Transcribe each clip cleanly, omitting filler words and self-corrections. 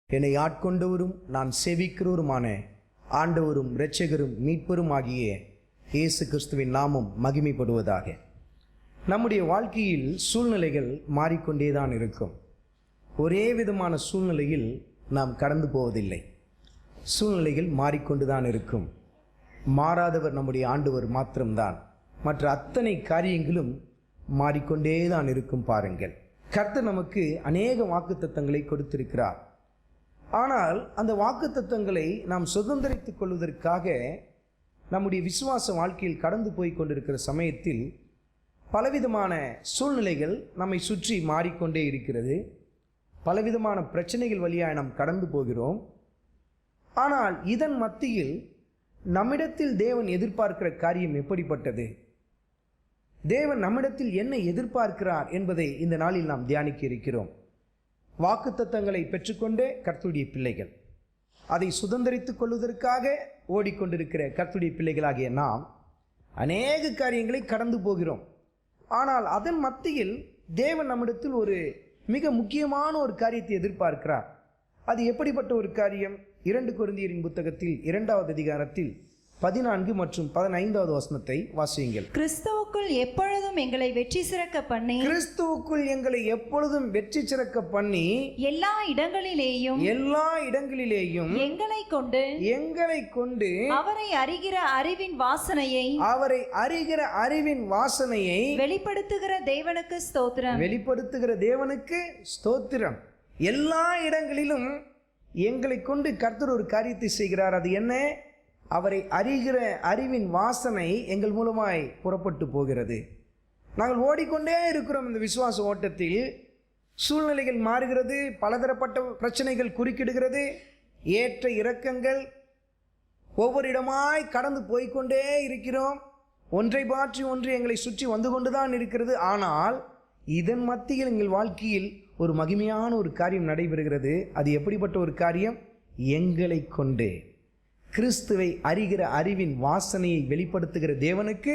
என்னை ஆட்கொண்டவரும் நான் சேவிக்கிறவருமான ஆண்டவரும் இரட்சகரும் மீட்பரும் ஆகிய இயேசு கிறிஸ்துவின் நாமம் மகிமைப்படுவதாக. நம்முடைய வாழ்க்கையில் சூழ்நிலைகள் மாறிக்கொண்டேதான் இருக்கும். ஒரே விதமான சூழ்நிலையில் நாம் கடந்து போவதில்லை. சூழ்நிலைகள் மாறிக்கொண்டுதான் இருக்கும். மாறாதவர் நம்முடைய ஆண்டவர் மாத்திரம்தான். மற்ற அத்தனை காரியங்களும் மாறிக்கொண்டேதான் இருக்கும். பாருங்கள், கர்த்தர் நமக்கு அநேக வாக்குத்தத்தங்களை கொடுத்திருக்கிறார். ஆனால் அந்த வாக்குத்தத்தங்களை நாம் சுதந்திரித்துக் கொள்வதற்காக நம்முடைய விசுவாச வாழ்க்கையில் கடந்து போய் கொண்டிருக்கிற சமயத்தில் பலவிதமான சூழ்நிலைகள் நம்மை சுற்றி மாறிக்கொண்டே இருக்கிறது. பலவிதமான பிரச்சனைகள் வழியாக நாம் கடந்து போகிறோம். ஆனால் இதன் மத்தியில் நம்மிடத்தில் தேவன் எதிர்பார்க்கிற காரியம் எப்படிப்பட்டது, தேவன் நம்மிடத்தில் என்ன எதிர்பார்க்கிறார் என்பதை இந்த நாளில் நாம் தியானிக்க இருக்கிறோம். வாக்குத்தத்தங்களை பெற்றுக்கொண்டே கர்த்தருடைய பிள்ளைகள், அதை சுதந்திரித்துக் கொள்வதற்காக ஓடிக்கொண்டிருக்கிற கர்த்தருடைய பிள்ளைகளாகிய நாம் அநேக காரியங்களை கடந்து போகிறோம். ஆனால் அதன் மத்தியில் தேவன் நம்மிடத்தில் ஒரு மிக முக்கியமான ஒரு காரியத்தை எதிர்பார்க்கிறார். அது எப்படிப்பட்ட ஒரு காரியம்? 2 கொரிந்தியரின் புத்தகத்தில் 2வது அதிகாரத்தில் 14 மற்றும் 15வது வசனத்தை வாசியுங்கள். கிறிஸ்துவுக்குள் எப்பொழுதும் எங்களை வெற்றி சிறக்க பண்ணி, கிறிஸ்துவுக்குள் எங்களை எப்பொழுதும் வெற்றி சிறக்க பண்ணி, எல்லா இடங்களிலேயும் எங்களை கொண்டு அவரை அறிகிற அறிவின் வாசனையை வெளிப்படுத்துகிற தேவனுக்கு ஸ்தோத்திரம். எல்லா இடங்களிலும் எங்களை கொண்டு கர்த்தர் ஒரு காரியத்தை செய்கிறார். அது என்ன? அவரை அறிகிற அறிவின் வாசனை எங்கள் மூலமாய் புறப்பட்டு போகிறது. நாங்கள் ஓடிக்கொண்டே இருக்கிறோம். இந்த விசுவாச ஓட்டத்தில் சூழ்நிலைகள் மாறுகிறது, பலதரப்பட்ட பிரச்சனைகள் குறுக்கிடுகிறது, ஏற்ற இறக்கங்கள் ஒவ்வொரு இடமாய் கடந்து போய்கொண்டே இருக்கிறோம். ஒன்றை மாற்றி ஒன்று எங்களை சுற்றி வந்து கொண்டுதான் இருக்கிறது. ஆனால் இதன் மத்தியில் எங்கள் வாழ்க்கையில் ஒரு மகிமையான ஒரு காரியம் நடைபெறுகிறது. அது எப்படிப்பட்ட ஒரு காரியம்? எங்களை கொண்டு கிறிஸ்துவை அறிகிற அறிவின் வாசனையை வெளிப்படுத்துகிற தேவனுக்கு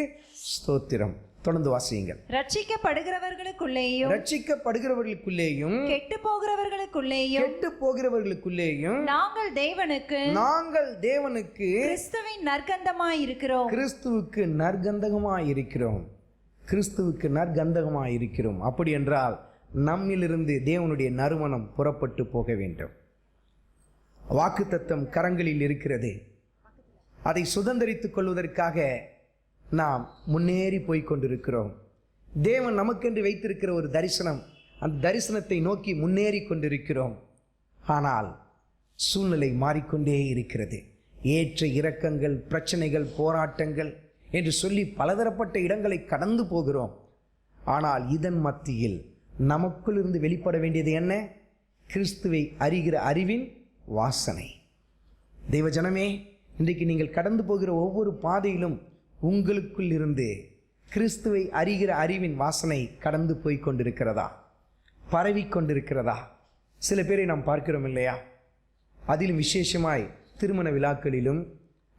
ஸ்தோத்திரம். தொடர்ந்து வாசியுங்கள். ரட்சிக்கப்படுகிறவர்களுக்குள்ளேயும் கெட்டு போகிறவர்களுக்குள்ளேயும் நாங்கள் தேவனுக்கு கிறிஸ்துவின் நற்கந்தகமாய் இருக்கிறோம். அப்படி என்றால் நம்மிலிருந்து தேவனுடைய நறுமணம் புறப்பட்டு போக வேண்டும். வாக்குத்தத்தம் கரங்களில் இருக்கிறது. அதை சுதந்திரித்துக் கொள்வதற்காக நாம் முன்னேறி போய்கொண்டிருக்கிறோம். தேவன் நமக்கென்று வைத்திருக்கிற ஒரு தரிசனம், அந்த தரிசனத்தை நோக்கி முன்னேறி கொண்டிருக்கிறோம். ஆனால் சூழ்நிலை மாறிக்கொண்டே இருக்கிறது. ஏற்ற இறக்கங்கள், பிரச்சனைகள், போராட்டங்கள் என்று சொல்லி பலதரப்பட்ட இடங்களை கடந்து போகிறோம். ஆனால் இதன் மத்தியில் நமக்குள் இருந்து வெளிப்பட வேண்டியது என்ன? கிறிஸ்துவை அறிகிற அறிவின் வாசனை. தெய்வ ஜனமே, இன்றைக்கு நீங்கள் கடந்து போகிற ஒவ்வொரு பாதையிலும் உங்களுக்குள் இருந்து கிறிஸ்துவை அறிகிற அறிவின் வாசனை கடந்து போய் கொண்டிருக்கிறதா, பரவி கொண்டிருக்கிறதா? சில பேரை நாம் பார்க்கிறோம் இல்லையா? அதிலும் விசேஷமாய் திருமண விழாக்களிலும்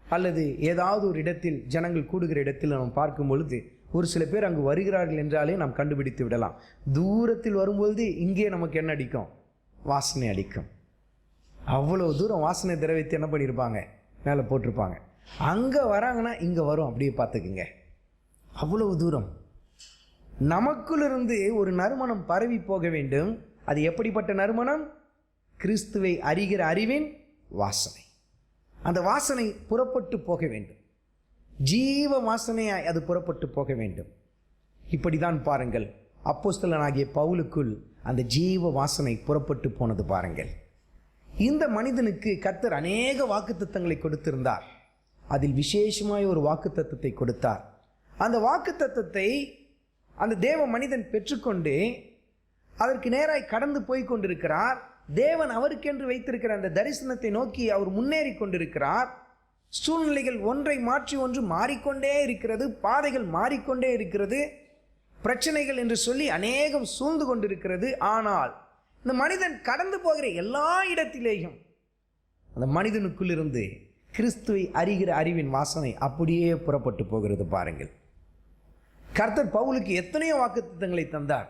அல்லது ஏதாவது ஒரு இடத்தில் ஜனங்கள் கூடுகிற இடத்தில் நாம் பார்க்கும் பொழுது ஒரு சில பேர் அங்கு வருகிறார்கள் என்றாலே நாம் கண்டுபிடித்து விடலாம். தூரத்தில் வரும்பொழுது இங்கே நமக்கு என்ன அடிக்கும்? வாசனை அடிக்கும். அவ்வளோ தூரம் வாசனை திரவியத்தை என்ன பண்ணியிருப்பாங்க? மேலே போட்டிருப்பாங்க. அங்கே வராங்கன்னா இங்கே வரும், அப்படியே பார்த்துக்குங்க. அவ்வளவு தூரம் நமக்குள்ளிருந்து ஒரு நறுமணம் பரவி போக வேண்டும். அது எப்படிப்பட்ட நறுமணம்? கிறிஸ்துவை அறிகிற அறிவின் வாசனை. அந்த வாசனை புறப்பட்டு போக வேண்டும். ஜீவ வாசனையாய் அது புறப்பட்டு போக வேண்டும். இப்படிதான் பாருங்கள், அப்போஸ்தலனாகிய பவுலுக்குள் அந்த ஜீவ வாசனை புறப்பட்டு போனது. பாருங்கள், இந்த மனிதனுக்கு கர்த்தர் அநேக வாக்குத்தத்தங்களை கொடுத்திருந்தார். அதில் விசேஷமாய் ஒரு வாக்குத்தத்தத்தை கொடுத்தார். அந்த வாக்குத்தத்தத்தை அந்த தேவ மனிதன் பெற்றுக்கொண்டு அதற்கு நேராய் கடந்து போய் கொண்டிருக்கிறார். தேவன் அவருக்கென்று வைத்திருக்கிற அந்த தரிசனத்தை நோக்கி அவர் முன்னேறி கொண்டிருக்கிறார். சூழ்நிலைகள் ஒன்றை மாற்றி ஒன்று மாறிக்கொண்டே இருக்கிறது. பாதைகள் மாறிக்கொண்டே இருக்கிறது. பிரச்சனைகள் என்று சொல்லி அநேகம் சூழ்ந்து கொண்டிருக்கிறது. ஆனால் இந்த மனிதன் கடந்து போகிற எல்லா இடத்திலேயும் அந்த மனிதனுக்குள் இருந்து கிறிஸ்துவை அறிகிற அறிவின் வாசனை அப்படியே புறப்பட்டு போகிறது. பாருங்கள், கர்த்தர் பவுலுக்கு எத்தனையோ வாக்குத்தத்தங்களை தந்தார்.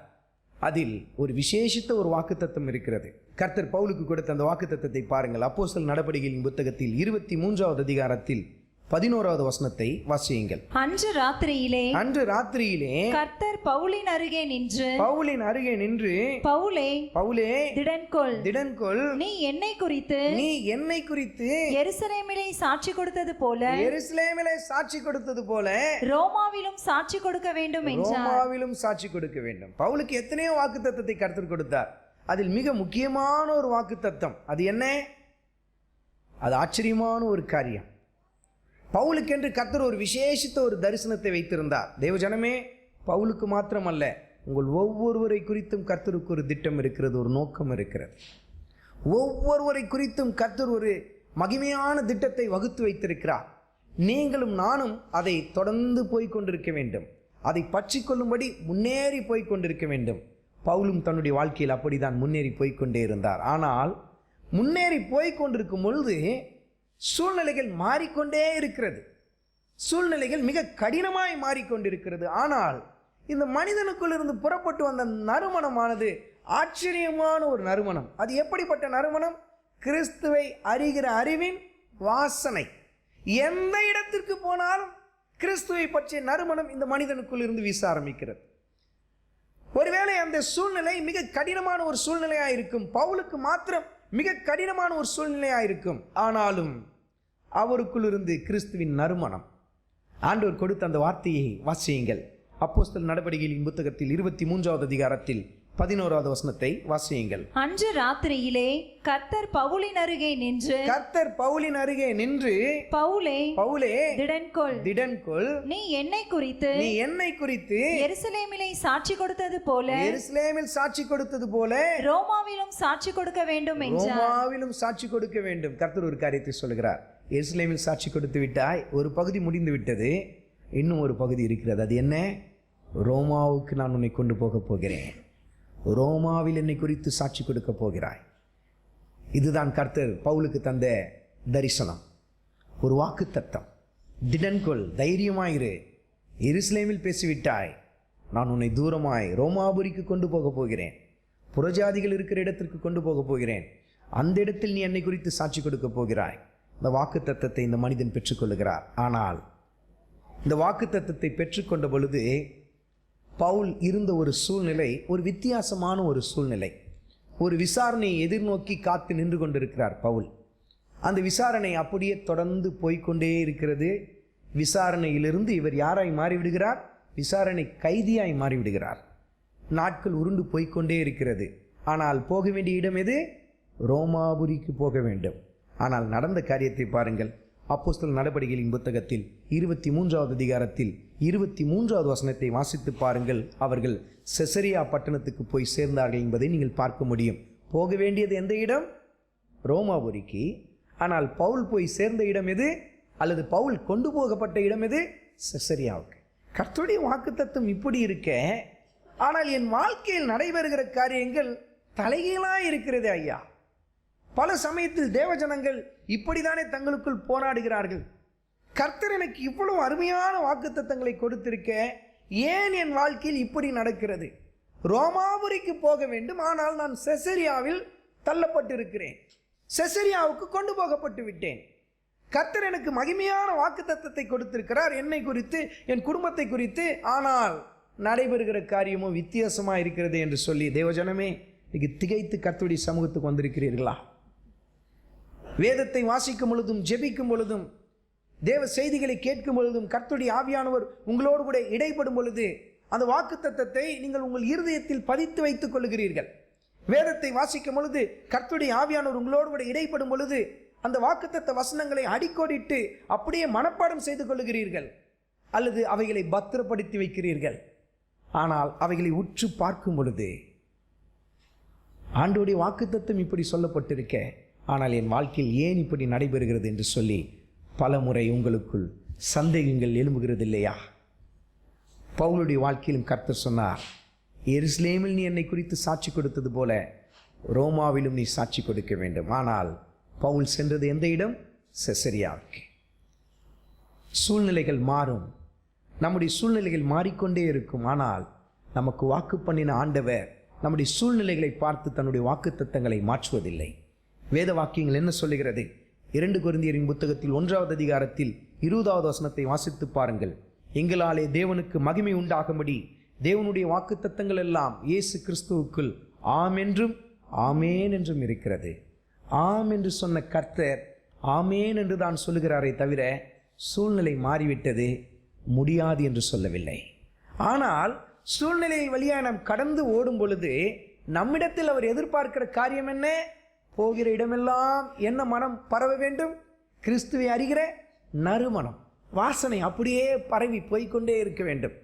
அதில் ஒரு விசேஷித்த ஒரு வாக்குத்தத்தம் இருக்கிறது. கர்த்தர் பவுலுக்கு கொடுத்த அந்த வாக்குத்தத்தத்தை பாருங்கள். அப்போஸ்தலர் நடபடிகளின் புத்தகத்தில் 23வது அதிகாரத்தில் 11வது வசனத்தை வாசியுங்கள். அன்று ராத்திரியிலே கர்த்தர் பவுலின் அருகே நின்று பவுலே திடன்கொள், நீ என்னை குறித்து எருசலேமிலே சாட்சி கொடுத்தது போல ரோமாவிலும் சாட்சி கொடுக்க வேண்டும் என்றார். பவுலுக்கு எத்தனையோ வாக்குத்தத்தத்தை கர்த்தர் கொடுத்தார். அதில் மிக முக்கியமான ஒரு வாக்குத்தத்தம் அது என்ன? அது ஆச்சரியமான ஒரு காரியம். பவுலுக்கென்று கர்த்தர் ஒரு விசேஷித்த ஒரு தரிசனத்தை வைத்திருந்தார். தேவஜனமே, பவுலுக்கு மாத்திரமல்ல, உங்கள் ஒவ்வொருவரை குறித்தும் கர்த்தருக்கு ஒரு திட்டம் இருக்கிறது, ஒரு நோக்கம் இருக்கிறது. ஒவ்வொருவரை குறித்தும் கர்த்தர் ஒரு மகிமையான திட்டத்தை வகுத்து வைத்திருக்கிறார். நீங்களும் நானும் அதை தொடர்ந்து போய்கொண்டிருக்க வேண்டும். அதை பற்றி கொள்ளும்படி முன்னேறி போய்கொண்டிருக்க வேண்டும். பவுலும் தன்னுடைய வாழ்க்கையில் அப்படிதான் முன்னேறி போய்கொண்டே இருந்தார். ஆனால் முன்னேறி போய்கொண்டிருக்கும் பொழுது சூழ்நிலைகள் மாறிக்கொண்டே இருக்கிறது. சூழ்நிலைகள் மிக கடினமாய் மாறிக்கொண்டிருக்கிறது. ஆனால் இந்த மனிதனுக்குள் இருந்து புறப்பட்டு வந்த நறுமணமானது ஆச்சரியமான ஒரு நறுமணம். அது எப்படிப்பட்ட நறுமணம்? கிறிஸ்துவை அறிகிற அறிவின் வாசனை. எந்த இடத்திற்கு போனாலும் கிறிஸ்துவை பற்றிய நறுமணம் இந்த மனிதனுக்குள் இருந்து வீச ஆரம்பிக்கிறது. ஒருவேளை அந்த சூழ்நிலை மிக கடினமான ஒரு சூழ்நிலையாக இருக்கும். பவுலுக்கு மாத்திரம் மிக கடினமான ஒரு சூழ்நிலையாக இருக்கும். ஆனாலும் அவருக்குள் இருந்து கிறிஸ்துவின் நறுமணம். ஆண்டவர் கொடுத்த அந்த வார்த்தையை வாசியுங்கள். அப்போஸ்தலர் நடபடிகளின் புத்தகத்தில் 23வது அதிகாரத்தில் 11வது வசனத்தை வாசியுங்கள். அன்று ராத்திரியிலே கர்த்தர் பவுலின் அருகே நின்று பவுலே திடன்கொள், நீ என்னை குறித்து எருசலேமிலே சாட்சி கொடுத்தது போல ரோமாவிலும் சாட்சி கொடுக்க வேண்டும். கர்த்தர் ஒரு காரியத்தை சொல்கிறார். எருசலேமில் சாட்சி கொடுத்து விட்டாய், ஒரு பகுதி முடிந்து விட்டது, இன்னும் ஒரு பகுதி இருக்கிறது. அது என்ன? ரோமாவுக்கு நான் உன்னை கொண்டு போக போகிறேன். ரோமாவில் என்னை குறித்து சாட்சி கொடுக்க போகிறாய். இதுதான் கர்த்தர் பவுலுக்கு தந்த தரிசனம், ஒரு வாக்குத்தத்தம். திடன்கொள், தைரியமாயிரு, எருசலேமில் பேசிவிட்டாய், நான் உன்னை தூரமாய் ரோமாபுரிக்கு கொண்டு போக போகிறேன், புறஜாதிகள் இருக்கிற இடத்திற்கு கொண்டு போக போகிறேன், அந்த இடத்தில் நீ என்னை குறித்து சாட்சி கொடுக்க போகிறாய். இந்த வாக்குத்தத்தத்தை இந்த மனிதன் பெற்றுக்கொள்ளுகிறார். ஆனால் இந்த வாக்குத்தத்தத்தை பெற்றுக்கொண்ட பொழுது பவுல் இருந்த ஒரு சூழ்நிலை ஒரு வித்தியாசமான ஒரு சூழ்நிலை. ஒரு விசாரணையை எதிர்நோக்கி காத்து நின்று கொண்டிருக்கிறார் பவுல். அந்த விசாரணை அப்படியே தொடர்ந்து போய்கொண்டே இருக்கிறது. விசாரணையிலிருந்து இவர் யாராய் மாறிவிடுகிறார்? விசாரணை கைதியாய் மாறிவிடுகிறார். நாட்கள் உருண்டு போய்கொண்டே இருக்கிறது. ஆனால் போக வேண்டிய இடம் எது? ரோமாபுரிக்கு போக வேண்டும். ஆனால் நடந்த காரியத்தை பாருங்கள். அப்போஸ்தலர் நடபடிகளின் புத்தகத்தில் 23வது அதிகாரத்தில் 23வது வசனத்தை வாசித்து பாருங்கள். அவர்கள் செசரியா பட்டணத்துக்கு போய் சேர்ந்தார்கள் என்பதை நீங்கள் பார்க்க முடியும். போக வேண்டியது எந்த இடம்? ரோமாபுரிக்கு. ஆனால் பவுல் போய் சேர்ந்த இடம் எது? அல்லது பவுல் கொண்டு போகப்பட்ட இடம் எது? செசரியாவுக்கு. கர்த்தருடைய வாக்குத்தத்தம் இப்படி இருக்க, ஆனால் என் வாழ்க்கையில் நடைபெறுகிற காரியங்கள் தலைகீழாய் இருக்கிறது ஐயா. பல சமயத்தில் தேவஜனங்கள் இப்படித்தானே தங்களுக்குள் போராடுகிறார்கள். கர்த்தர் எனக்கு இவ்வளவு அருமையான வாக்குத்தத்தங்களை கொடுத்திருக்க, ஏன் என் வாழ்க்கையில் இப்படி நடக்கிறது? ரோமாபுரிக்கு போக வேண்டும், ஆனால் நான் செசரியாவில் தள்ளப்பட்டிருக்கிறேன், செசரியாவுக்கு கொண்டு போகப்பட்டு விட்டேன். கர்த்தர் எனக்கு மகிமையான வாக்குத்தத்தத்தை கொடுத்திருக்கிறார் என்னை குறித்து, என் குடும்பத்தை குறித்து, ஆனால் நடைபெறுகிற காரியமோ வித்தியாசமா இருக்கிறது என்று சொல்லி தேவஜனமே இன்னைக்கு திகைத்து கர்த்தருடைய சமூகத்துக்கு வந்திருக்கிறீர்களா? வேதத்தை வாசிக்கும் பொழுதும் ஜெபிக்கும் பொழுதும் தேவ செய்திகளை கேட்கும் பொழுதும் கர்த்தருடைய ஆவியானவர் உங்களோடு கூட இடைப்படும் பொழுது அந்த வாக்குத்தத்தத்தை நீங்கள் உங்கள் இருதயத்தில் பதித்து வைத்துக் கொள்கிறீர்கள். வேதத்தை வாசிக்கும் பொழுது கர்த்தருடைய ஆவியானவர் உங்களோடு கூட இடைப்படும் பொழுது அந்த வாக்குத்தத்த வசனங்களை அடிக்கோடிட்டு அப்படியே மனப்பாடம் செய்து கொள்கிறீர்கள், அல்லது அவைகளை பத்திரப்படுத்தி வைக்கிறீர்கள். ஆனால் அவைகளை உற்று பார்க்கும் பொழுது ஆண்டவருடைய வாக்குத்தத்தம் இப்படி சொல்லப்பட்டிருக்க, ஆனால் என் வாழ்க்கையில் ஏன் இப்படி நடைபெறுகிறது என்று சொல்லி பல முறை உங்களுக்குள் சந்தேகங்கள் எழும்புகிறது இல்லையா? பவுலுடைய வாழ்க்கையிலும் கர்த்தர் சொன்னார், எருசலேமில் நீ என்னை குறித்து சாட்சி கொடுத்தது போல ரோமாவிலும் நீ சாட்சி கொடுக்க வேண்டும். ஆனால் பவுல் சென்றது எந்த இடம்? செசரியாவுக்கு. சூழ்நிலைகள் மாறும், நம்முடைய சூழ்நிலைகள் மாறிக்கொண்டே இருக்கும். ஆனால் நமக்கு வாக்கு பண்ணின ஆண்டவர் நம்முடைய சூழ்நிலைகளை பார்த்து தன்னுடைய வாக்குத்தத்தங்களை மாற்றுவதில்லை. வேத வாக்கியங்கள் என்ன சொல்லுகிறது? 2 கொரிந்தியரின் புத்தகத்தில் 1வது அதிகாரத்தில் 20வது வசனத்தை வாசித்து பாருங்கள். எங்களாலே தேவனுக்கு மகிமை உண்டாகும்படி தேவனுடைய வாக்குத்தத்தங்கள் எல்லாம் இயேசு கிறிஸ்துவுக்குள் ஆம் என்றும் ஆமேன் என்றும் இருக்கிறது. ஆம் என்று சொன்ன கர்த்தர் ஆமேன் என்று தான் சொல்லுகிறாரே தவிர சூழ்நிலை மாறிவிட்டது முடியாது என்று சொல்லவில்லை. ஆனால் சூழ்நிலையை வழியாக நாம் கடந்து ஓடும் பொழுது நம்மிடத்தில் அவர் எதிர்பார்க்கிற காரியம் என்ன? போகிற இடமெல்லாம் என்ன மனம் பரவ வேண்டும்? கிறிஸ்துவை அறிகிற நறுமணம், வாசனை அப்படியே பரவி போய்கொண்டே இருக்க வேண்டும்.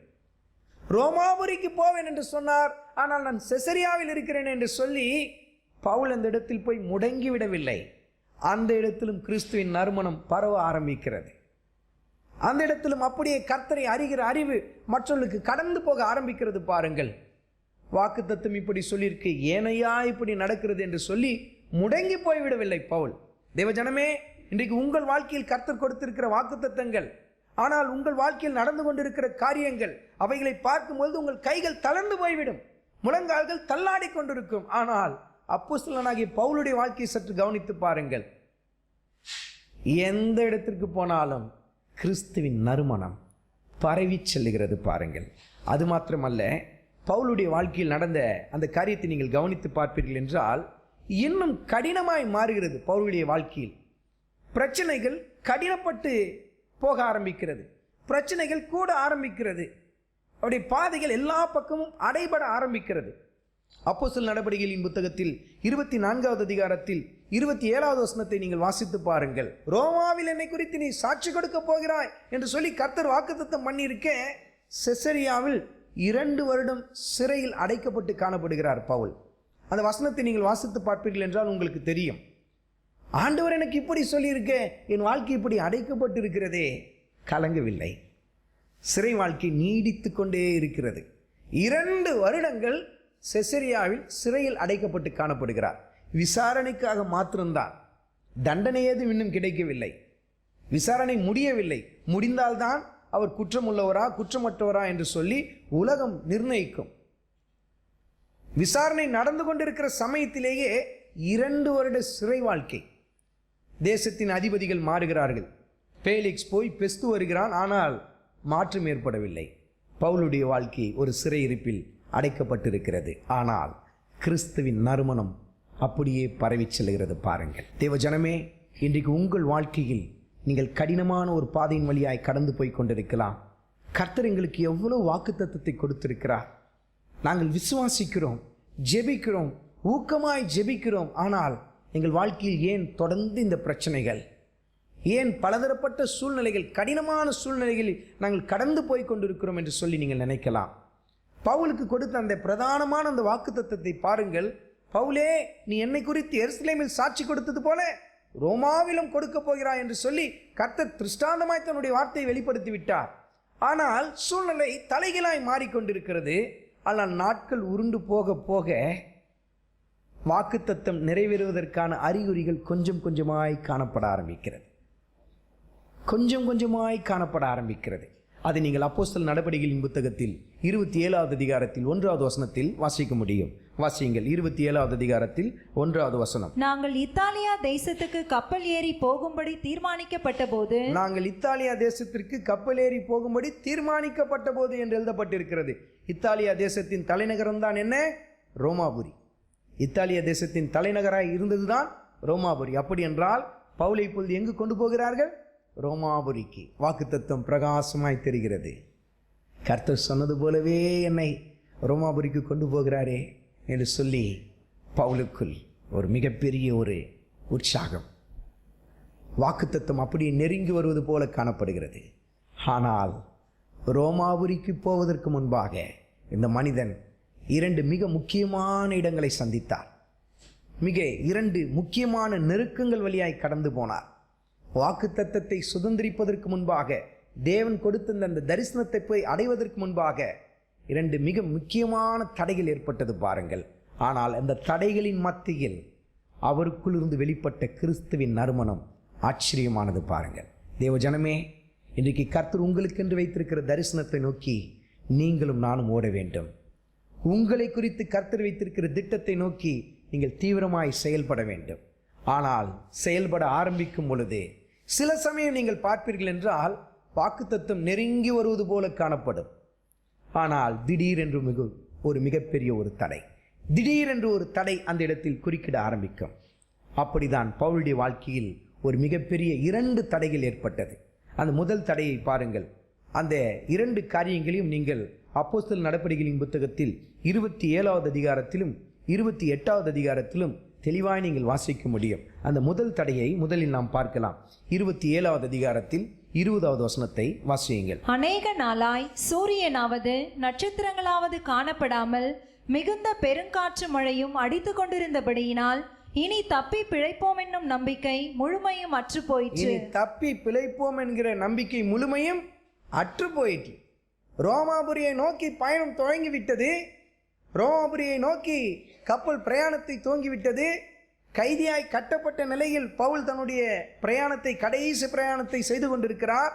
ரோமாபுரிக்கு போவேன் என்று சொன்னார், ஆனால் நான் செசரியாவில் இருக்கிறேன் என்று சொல்லி பவுல் அந்த இடத்தில் போய் முடங்கி விடவில்லை. அந்த இடத்திலும் கிறிஸ்துவின் நறுமணம் பரவ ஆரம்பிக்கிறது. அந்த இடத்திலும் அப்படியே கர்த்தரை அறிகிற அறிவு மற்றவர்களுக்கு கடந்து போக ஆரம்பிக்கிறது. பாருங்கள், வாக்குத்தத்தம் இப்படி சொல்லியிருக்கு, ஏனையா இப்படி நடக்கிறது என்று சொல்லி முடங்கி போய்விடவில்லை பவுல். தேவஜனமே, இன்றைக்கு உங்கள் வாழ்க்கையில் கர்த்தர் கொடுத்திருக்கிற வாக்குத்தத்தங்கள், ஆனால் உங்கள் வாழ்க்கையில் நடந்து கொண்டிருக்கிற காரியங்கள், அவைகளை பார்க்கும்போது உங்கள் கைகள் தளர்ந்து போய்விடும், முழங்கால்கள் தள்ளாடி கொண்டிருக்கும். ஆனால் அப்போஸ்தலனாகிய பவுலுடைய வாழ்க்கையை சற்று கவனித்து பாருங்கள். எந்த இடத்திற்கு போனாலும் கிறிஸ்துவின் நறுமணம் பரவி செல்லுகிறது பாருங்கள். அது மாத்திரமல்ல, பவுலுடைய வாழ்க்கையில் நடந்த அந்த காரியத்தை நீங்கள் கவனித்து பார்ப்பீர்கள் என்றால் இன்னும் கடினமாய் மாறுகிறது. பவுலுடைய வாழ்க்கையில் பிரச்சனைகள் கடினப்பட்டு போக ஆரம்பிக்கிறது, பிரச்சனைகள் கூட ஆரம்பிக்கிறது, அவருடைய பாதைகள் எல்லா பக்கமும் அடைபட ஆரம்பிக்கிறது. அப்போஸ்தலர் நடபடிகளின் புத்தகத்தில் 24வது அதிகாரத்தில் 27வது வசனத்தை நீங்கள் வாசித்து பாருங்கள். ரோமாவில் என்னை குறித்து நீ சாட்சி கொடுக்க போகிறாய் என்று சொல்லி கர்த்தர் வாக்குத்தத்தம் பண்ணியிருக்க, செசரியாவில் 2 வருடம் சிறையில் அடைக்கப்பட்டு காணப்படுகிறார் பவுல். அந்த வசனத்தை நீங்கள் வாசித்து பார்ப்பீர்கள் என்றால் உங்களுக்கு தெரியும், ஆண்டவர் எனக்கு இப்படி சொல்லியிருக்க, என் வாழ்க்கை இப்படி அடைக்கப்பட்டு இருக்கிறதே. கலங்கவில்லை, சிறை வாழ்க்கை நீடித்து கொண்டே இருக்கிறது. 2 வருடங்கள் செசரியாவில் சிறையில் அடைக்கப்பட்டு காணப்படுகிறார். விசாரணைக்காக மாத்திரம்தான், தண்டனை ஏதும் இன்னும் கிடைக்கவில்லை, விசாரணை முடியவில்லை. முடிந்தால்தான் அவர் குற்றமுள்ளவரா குற்றமற்றவரா என்று சொல்லி உலகம் நிர்ணயிக்கும். விசாரணை நடந்து கொண்டிருக்கிற சமயத்திலேயே 2 வருட சிறை வாழ்க்கை. தேசத்தின் அதிபதிகள் மாறுகிறார்கள். பேலிக்ஸ் போய் பெஸ்து வருகிறான், ஆனால் மாற்றம் ஏற்படவில்லை. பவுலுடைய வாழ்க்கை ஒரு சிறையிருப்பில் அடைக்கப்பட்டிருக்கிறது. ஆனால் கிறிஸ்துவின் நறுமணம் அப்படியே பரவி செல்கிறது பாருங்கள். தேவஜனமே, இன்றைக்கு உங்கள் வாழ்க்கையில் நீங்கள் கடினமான ஒரு பாதையின் வழியாய் கடந்து போய் கொண்டிருக்கலாம். கர்த்தர் எங்களுக்கு எவ்வளவு வாக்குத்தத்தத்தை கொடுத்திருக்கிறார். நாங்கள் விசுவாசிக்கிறோம், ஜெபிக்கிறோம், ஊக்கமாய் ஜெபிக்கிறோம். ஆனால் எங்கள் வாழ்க்கையில் ஏன் தொடர்ந்து இந்த பிரச்சனைகள், ஏன் பலதரப்பட்ட சூழ்நிலைகள், கடினமான சூழ்நிலைகளில் நாங்கள் கடந்து போய் கொண்டிருக்கிறோம் என்று சொல்லி நீங்கள் நினைக்கலாம். பவுலுக்கு கொடுத்த அந்த பிரதானமான அந்த வாக்குத்தத்தத்தை பாருங்கள். பவுலே, நீ என்னை குறித்து எருசலேமில் சாட்சி கொடுத்தது போல ரோமாவிலும் கொடுக்க போகிறாய் என்று சொல்லி கர்த்தர் திருஷ்டாந்தமாய் தன்னுடைய வார்த்தையை வெளிப்படுத்தி விட்டார். ஆனால் சூழ்நிலை தலைகீழாய் மாறிக்கொண்டிருக்கிறது. ஆனால் நாட்கள் உருண்டு போக போக வாக்குத்தத்தம் நிறைவேறுவதற்கான அறிகுறிகள் கொஞ்சம் கொஞ்சமாய் காணப்பட ஆரம்பிக்கிறது, கொஞ்சம் கொஞ்சமாய் காணப்பட ஆரம்பிக்கிறது. அதை நீங்கள் அப்போஸ்தலர் நடபடிகளின் புத்தகத்தில் 27வது அதிகாரத்தில் 1வது வசனத்தில் வாசிக்க முடியும். வாசியுங்கள். 27வது அதிகாரத்தில் 1வது வசனம். நாங்கள் இத்தாலியா தேசத்துக்கு கப்பல் ஏறி போகும்படி தீர்மானிக்கப்பட்ட போது, நாங்கள் இத்தாலியா தேசத்திற்கு கப்பல் ஏறி போகும்படி தீர்மானிக்கப்பட்ட போது என்று எழுதப்பட்டிருக்கிறது. இத்தாலியா தேசத்தின் தலைநகரம் தான் என்ன? ரோமாபுரி. இத்தாலியா தேசத்தின் தலைநகராய் இருந்ததுதான் ரோமாபுரி. அப்படி என்றால் பவுலை இப்பொழுது எங்கு கொண்டு போகிறார்கள்? ரோமாபுரிக்கு. வாக்குத்தத்தம் பிரகாசமாய் தெரிகிறது. கர்த்தர் சொன்னது போலவே என்னை ரோமாபுரிக்கு கொண்டு போகிறாரே என்று சொல்லி பவுலுக்குள் ஒரு மிகப்பெரிய ஒரு உற்சாகம், வாக்குத்தத்தம் அப்படியே நெருங்கி வருவது போல காணப்படுகிறது. ஆனால் ரோமாபுரிக்கு போவதற்கு முன்பாக இந்த மனிதன் 2 மிக முக்கியமான இடங்களை சந்தித்தார். 2 முக்கியமான நெருக்கங்கள் வழியாய் கடந்து போனார். வாக்குத்தத்தத்தை சுதந்திரிப்பதற்கு முன்பாக, தேவன் கொடுத்த அந்த தரிசனத்தை போய் அடைவதற்கு முன்பாக 2 மிக முக்கியமான தடைகள் ஏற்பட்டது பாருங்கள். ஆனால் அந்த தடைகளின் மத்தியில் அவருக்குள் இருந்து வெளிப்பட்ட கிறிஸ்துவின் நறுமணம் ஆச்சரியமானது பாருங்கள். தேவஜனமே, இன்றைக்கு கர்த்தர் உங்களுக்கென்று வைத்திருக்கிற தரிசனத்தை நோக்கி நீங்களும் நானும் ஓட வேண்டும். உங்களை குறித்து கர்த்தர் வைத்திருக்கிற திட்டத்தை நோக்கி நீங்கள் தீவிரமாய் செயல்பட வேண்டும். ஆனால் செயல்பட ஆரம்பிக்கும் பொழுது சில சமயம் நீங்கள் பார்ப்பீர்கள் என்றால் வாக்குத்தத்தம் நெருங்கி வருவது போல காணப்படும். ஆனால் திடீரென்று ஒரு மிகப்பெரிய ஒரு தடை, திடீரென்று ஒரு தடை அந்த இடத்தில் குறுக்கிட ஆரம்பிக்கும். அப்படிதான் பவுலுடைய வாழ்க்கையில் ஒரு மிகப்பெரிய 2 தடைகள் ஏற்பட்டது. அந்த முதல் தடையை பாருங்கள். அந்த 2 காரியங்களையும் நீங்கள் அப்போஸ்தலர் நடபடிகளின் புத்தகத்தில் 27வது அதிகாரத்திலும் 28வது அதிகாரத்திலும் தெளிவாய் நீங்கள் வாசிக்க முடியும். அந்த முதல் தடையை முதலில் நாம் பார்க்கலாம். 27வது அதிகாரத்தில் 20வது வசனத்தை வாசியுங்கள். அநேக நாளாய் சூரியனாவது நட்சத்திரங்களாவது காணப்படாமல் மிகுந்த பெருங்காற்று மழையும் அடித்து கொண்டிருந்தபடியினால் இனி தப்பி பிழைப்போம் என்னும் நம்பிக்கை முழுமையும் அற்று போயிற்று. இனி தப்பி பிழைப்போம் என்கிற நம்பிக்கை முழுமையும் அற்று போயிற்று. ரோமாபுரியை நோக்கி பயணம் தொடங்கிவிட்டது. ரோமாபுரியை நோக்கி கப்பல் பிரயாணத்தை துவங்கிவிட்டது. கைதியாய் கட்டப்பட்ட நிலையில் பவுல் தன்னுடைய பிரயாணத்தை, கடைசி பிரயாணத்தை செய்து கொண்டிருக்கிறார்.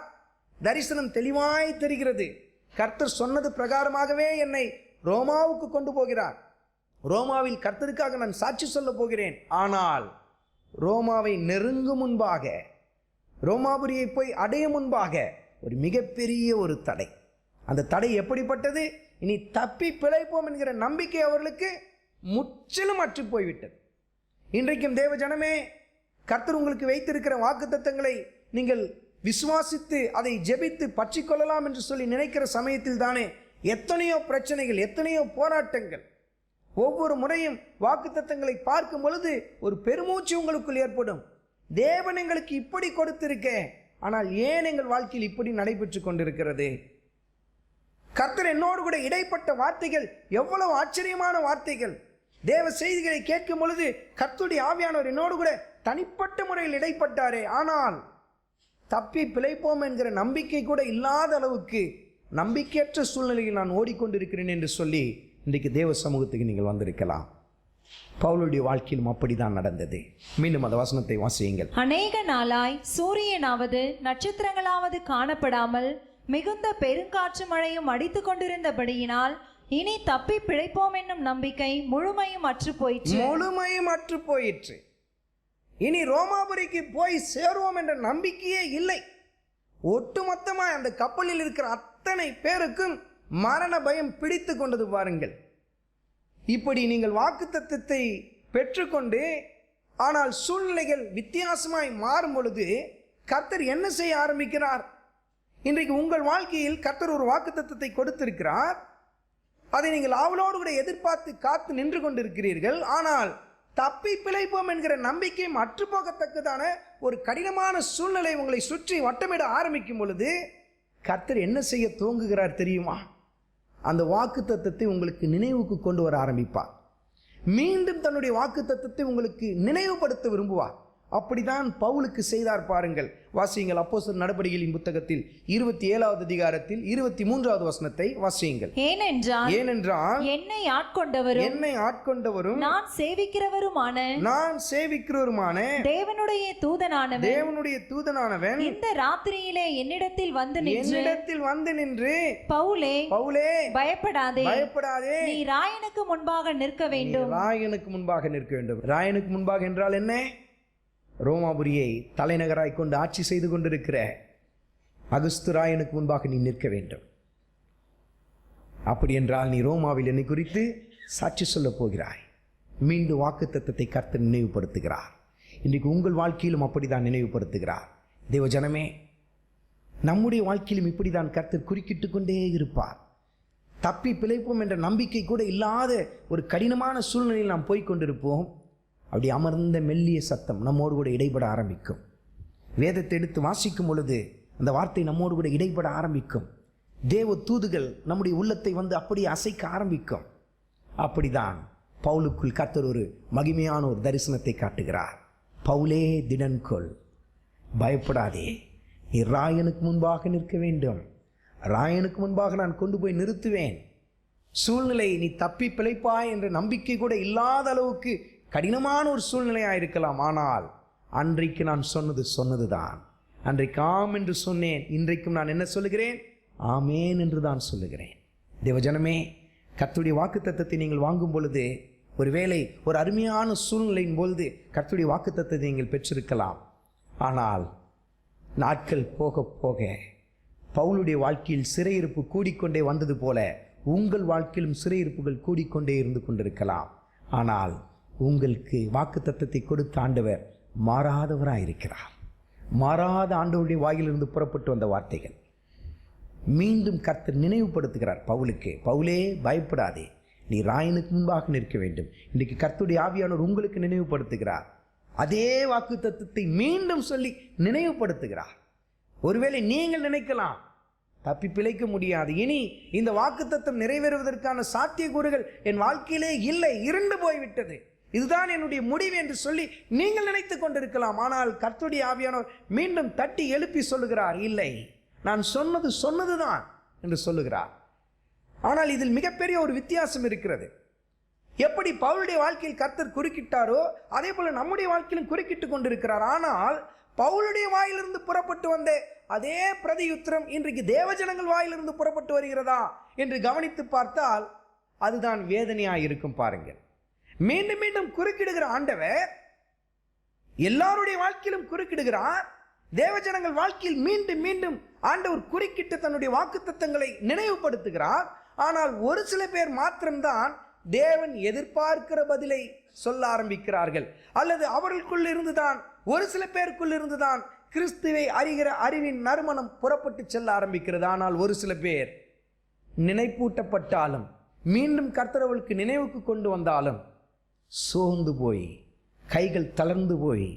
தரிசனம் தெளிவாய் தெரிகிறது. கர்த்தர் சொன்னது பிரகாரமாகவே என்னை ரோமாவுக்கு கொண்டு போகிறார். ரோமாவில் கர்த்தருக்காக நான் சாட்சி சொல்ல போகிறேன். ஆனால் ரோமாவை நெருங்கும் முன்பாக, ரோமாபுரியை போய் அடைய முன்பாக ஒரு மிகப்பெரிய ஒரு தடை. அந்த தடை எப்படிப்பட்டது? இனி தப்பி பிழைப்போம் என்கிற நம்பிக்கை அவர்களுக்கு முற்றிலும் அற்று போய்விட்டது. இன்றைக்கும் தேவ ஜனமே, கர்த்தர் உங்களுக்கு வைத்திருக்கிற வாக்குத்தத்தங்களை நீங்கள் விசுவாசித்து அதை ஜெபித்து பற்றி கொள்ளலாம் என்று சொல்லி நினைக்கிற சமயத்தில் தானே எத்தனையோ பிரச்சனைகள், எத்தனையோ போராட்டங்கள். ஒவ்வொரு முறையும் வாக்குத்தத்தங்களை பார்க்கும் பொழுது ஒரு பெருமூச்சு உங்களுக்குள் ஏற்படும். தேவன் எங்களுக்கு இப்படி கொடுத்திருக்க, ஆனால் ஏன் எங்கள் வாழ்க்கையில் இப்படி நடைபெற்று கொண்டிருக்கிறது? கர்த்தர் என்னோடு கூட இடைப்பட்ட வார்த்தைகள் எவ்வளவு ஆச்சரியமான வார்த்தைகள். தேவ செய்திகளை கேட்கும் பொழுது கர்த்தருடைய ஆவியானவர் என்னோடு கூட தனிப்பட்ட முறையில் இடைப்பட்டாரே. ஆனால் தப்பி பிழைப்போம் என்கிற நம்பிக்கை கூட இல்லாத அளவுக்கு நம்பிக்கையற்ற சூழ்நிலையில் நான் ஓடிக்கொண்டிருக்கிறேன் என்று சொல்லி இன்றைக்கு தேவ சமூகத்துக்கு நீங்கள் வந்திருக்கலாம். பவுலுடைய வாழ்க்கையிலும் அப்படிதான் நடந்தது. மீண்டும் அந்த வசனத்தை வாசியுங்கள். அநேக நாளாய் சூரியனாவது நட்சத்திரங்களாவது காணப்படாமல் மிகுந்த பெருங்காற்று மழையும் அடித்து கொண்டிருந்தபடியினால் இனி தப்பி பிழைப்போம் என்னும் நம்பிக்கை முழுமையும் அற்று போயிற்று. முழுமையும் அற்று போயிற்று. இனி ரோமாபுரிக்கு போய் சேருவோம் என்ற நம்பிக்கையே இல்லை. ஒட்டுமொத்தமாய் அந்த கப்பலில் இருக்கிற அத்தனை பேருக்கும் மரண பயம் பிடித்து கொண்டது. பாருங்கள், இப்படி நீங்கள் வாக்குத்தத்தத்தை பெற்றுக்கொண்டு ஆனால் சூழ்நிலைகள் வித்தியாசமாய் மாறும் பொழுது கர்த்தர் என்ன செய்ய ஆரம்பிக்கிறார்? இன்றைக்கு உங்கள் வாழ்க்கையில் கர்த்தர் ஒரு வாக்குத்தத்தத்தை கொடுத்திருக்கிறார். அதை நீங்கள் ஆவலோடு கூட எதிர்பார்த்து காத்து நின்று கொண்டிருக்கிறீர்கள். ஆனால் தப்பி பிழைப்போம் என்கிற நம்பிக்கை அற்று போகத்தக்கதான ஒரு கடினமான சூழ்நிலை உங்களை சுற்றி வட்டமிட ஆரம்பிக்கும் பொழுது கர்த்தர் என்ன செய்ய துவங்குகிறார் தெரியுமா? அந்த வாக்குத்தத்தத்தை உங்களுக்கு நினைவுக்கு கொண்டு வர ஆரம்பிப்பார். மீண்டும் தன்னுடைய வாக்குத்தத்தத்தை உங்களுக்கு நினைவுபடுத்த விரும்புவார். அப்படிதான் பவுலுக்கு செய்தார். பாருங்கள், வாசியுங்கள். அப்போஸ்தலர் நடபடிகளின் புத்தகத்தில் 27வது அதிகாரத்தில் 23வது வசனத்தை வாசியுங்கள். ஏனென்றால் என்னை ஆட்கொண்டவரும் நான் சேவிக்கிறவருமான தேவனுடைய தூதனானவன் இந்த ராத்திரியிலே என்னிடத்தில் வந்து நின்று பவுலே பயப்படாதே, நீ ராயனுக்கு முன்பாக நிற்க வேண்டும். ராயனுக்கு முன்பாக நிற்க வேண்டும். ராயனுக்கு முன்பாக என்றால் என்ன? ரோமாபுரியை தலைநகராய் கொண்டு ஆட்சி செய்து கொண்டிருக்கிற அகஸ்து ராயனுக்கு முன்பாக நீ நிற்க வேண்டும். அப்படி என்றால் நீ ரோமாவில் என்னை குறித்து சாட்சி சொல்ல போகிறாய். மீண்டும் வாக்குத்தத்தத்தை கர்த்தர் நினைவுபடுத்துகிறார். இன்றைக்கு உங்கள் வாழ்க்கையிலும் அப்படிதான் நினைவுபடுத்துகிறார். தேவ ஜனமே, நம்முடைய வாழ்க்கையிலும் இப்படிதான் கர்த்தர் குறுக்கிட்டு கொண்டே இருப்பார். தப்பி பிழைப்போம் என்ற நம்பிக்கை கூட இல்லாத ஒரு கடினமான சூழ்நிலையில் நாம் போய்கொண்டிருப்போம். அப்படி அமர்ந்த மெல்லிய சத்தம் நம்மோடு கூட இடைப்பட ஆரம்பிக்கும். வேதத்தை எடுத்து வாசிக்கும் பொழுது அந்த வார்த்தை நம்மோடு கூட இடைப்பட ஆரம்பிக்கும். தேவ தூதுகள் நம்முடைய உள்ளத்தை வந்து அப்படியே அசைக்க ஆரம்பிக்கும். அப்படிதான் பவுலுக்குள் கர்த்தர் ஒரு மகிமையான ஒரு தரிசனத்தை காட்டுகிறார். பவுலே, திடன்கொள், பயப்படாதே, நீ ராயனுக்கு முன்பாக நிற்க வேண்டும். ராயனுக்கு முன்பாக நான் கொண்டு போய் நிறுத்துவேன். சூழ்நிலை நீ தப்பி பிழைப்பாய் என்ற நம்பிக்கை கூட இல்லாத அளவுக்கு கடினமான ஒரு சூழ்நிலையாக இருக்கலாம். ஆனால் அன்றைக்கு நான் சொன்னதுதான். அன்றைக்கு ஆம் என்று சொன்னேன். இன்றைக்கும் நான் என்ன சொல்லுகிறேன்? ஆமேன் என்று தான் சொல்லுகிறேன். தேவஜனமே, கர்த்தருடைய வாக்குத்தத்தத்தை நீங்கள் வாங்கும் பொழுது, ஒருவேளை ஒரு அருமையான சூழ்நிலையின் பொழுது கர்த்தருடைய வாக்குத்தத்தத்தை நீங்கள் பெற்றிருக்கலாம். ஆனால் நாட்கள் போக போக பவுலுடைய வாழ்க்கையில் சிறையிருப்பு கூடிக்கொண்டே வந்தது போல உங்கள் வாழ்க்கையிலும் சிறையிருப்புகள் கூடிக்கொண்டே இருந்து கொண்டிருக்கலாம். ஆனால் உங்களுக்கு வாக்குத்தத்தத்தை கொடுத்த ஆண்டவர் மாறாதவராயிருக்கிறார். மாறாத ஆண்டவருடைய வாயிலிருந்து புறப்பட்டு வந்த வார்த்தைகள் மீண்டும் கர்த்தர் நினைவுபடுத்துகிறார் பவுலுக்கு. பவுலே, பயப்படாதே, நீ ராயனுக்கு முன்பாக நிற்க வேண்டும். இன்றைக்கு கர்த்தருடைய ஆவியானவர் உங்களுக்கு நினைவுபடுத்துகிறார். அதே வாக்குத்தத்தத்தை மீண்டும் சொல்லி நினைவுபடுத்துகிறார். ஒருவேளை நீங்கள் நினைக்கலாம், தப்பி பிழைக்க முடியாது, இனி இந்த வாக்குத்தத்தம் நிறைவேறுவதற்கான சாத்தியக்கூறுகள் என் வாழ்க்கையிலே இல்லை, இருண்டு போய்விட்டது, இதுதான் என்னுடைய முடிவு என்று சொல்லி நீங்கள் நினைத்து கொண்டிருக்கலாம். ஆனால் கர்த்தருடைய ஆவியானவர் மீண்டும் தட்டி எழுப்பி சொல்லுகிறார், இல்லை, நான் சொன்னதுதான் என்று சொல்லுகிறார். ஆனால் இதில் மிகப்பெரிய ஒரு வித்தியாசம் இருக்கிறது. எப்படி பவுலுடைய வாழ்க்கையில் கர்த்தர் குறுக்கிட்டாரோ அதே போல நம்முடைய வாழ்க்கையிலும் குறுக்கிட்டு கொண்டிருக்கிறார். ஆனால் பவுலுடைய வாயிலிருந்து புறப்பட்டு வந்த அதே பிரதியுத்திரம் இன்றைக்கு தேவஜனங்கள் வாயிலிருந்து புறப்பட்டு வருகிறதா என்று கவனித்து பார்த்தால் அதுதான் வேதனையாய் இருக்கும். பாருங்கள், மீண்டும் மீண்டும் குறுக்கிடுகிற ஆண்டவர் எல்லாருடைய வாழ்க்கையிலும் குறுக்கிடுகிறார். தேவஜனங்கள் வாழ்க்கையில் மீண்டும் மீண்டும் ஆண்டவர் குறுக்கிட்டு தன்னுடைய வாக்குத்தத்தங்களை நினைவுபடுத்துகிறார். ஆனால் ஒரு சில பேர் மாத்திரம்தான் தேவன் எதிர்பார்க்கிற பதிலை சொல்ல ஆரம்பிக்கிறார்கள். அல்லது அவர்களுக்குள் இருந்துதான், ஒரு சில பேருக்குள் இருந்துதான் கிறிஸ்துவை அறிகிற அறிவின் நறுமணம் புறப்பட்டு செல்ல ஆரம்பிக்கிறது. ஆனால் ஒரு சில பேர் நினைப்பூட்டப்பட்டாலும் மீண்டும் கர்த்தரவளுக்கு நினைவுக்கு கொண்டு வந்தாலும் சோர்ந்து போய், கைகள் தளர்ந்து போய்,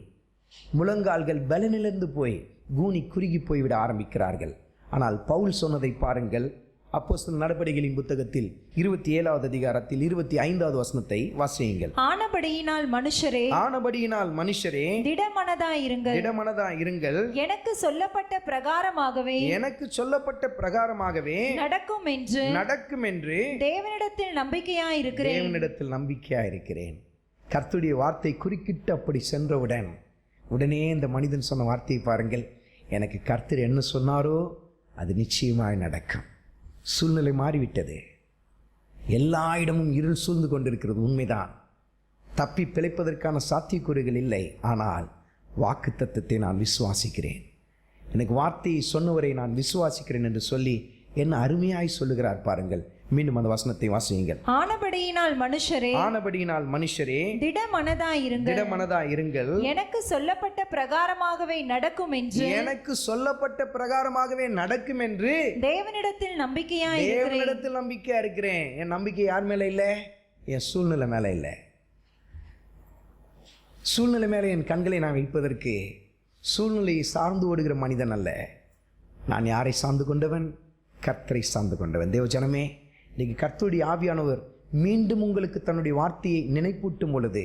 முழங்கால்கள் பலனிழந்து போய், கூனி குறுகி போய்விட ஆரம்பிக்கிறார்கள். ஆனால் பவுல் சொன்னதை பாருங்கள். அப்போஸ்தலர் நடபடிகளின் புத்தகத்தில் 27வது அதிகாரத்தில் 25வது வசனத்தை வாசியுங்கள். ஆனபடியினால் மனுஷரே திடமனதாயிருங்கள், எனக்கு சொல்லப்பட்ட பிரகாரமாகவே நடக்கும் என்று தேவனிடத்தில் நம்பிக்கையாயிருக்கிறேன். கர்த்தருடைய வார்த்தை குறுக்கிட்டு அப்படி சென்றவுடன் உடனே இந்த மனிதன் சொன்ன வார்த்தையை பாருங்கள். எனக்கு கர்த்தர் என்ன சொன்னாரோ அது நிச்சயமாய் நடக்கும். சூழ்நிலை மாறிவிட்டது. எல்லா இடமும் இருள் சூழ்ந்து கொண்டிருக்கிறது, உண்மைதான். தப்பி பிழைப்பதற்கான சாத்தியக்கூறுகள் இல்லை. ஆனால் வாக்குத்தத்தத்தை நான் விசுவாசிக்கிறேன், எனக்கு வார்த்தையை சொன்னவரை நான் விசுவாசிக்கிறேன் என்று சொல்லி என்ன அருமையாய் சொல்லுகிறார் பாருங்கள். மீண்டும் அந்த வசனத்தை வாசியுங்கள். ஆனபடியினால் மனுஷரே திடமனதாயிருங்கள், எனக்கு சொல்லப்பட்ட பிரகாரமாகவே நடக்கும் என்று தேவனிடத்தில் நம்பிக்கையா இருக்கிறேன். என் நம்பிக்கை யார் மேல இல்லை? என் சூழ்நிலை மேல இல்லை. சூழ்நிலை மேல என் கண்களை நான் வைப்பதற்கு சூழ்நிலையை சார்ந்து ஓடுகிற மனிதன் அல்ல. நான் யாரை சார்ந்து கொண்டவன்? கர்த்தரை சார்ந்து கொண்டவன். தேவஜனமே, இன்னைக்கு கர்த்தருடைய ஆவியானவர் மீண்டும் உங்களுக்கு தன்னுடைய வார்த்தையை நினைப்பூட்டும் பொழுது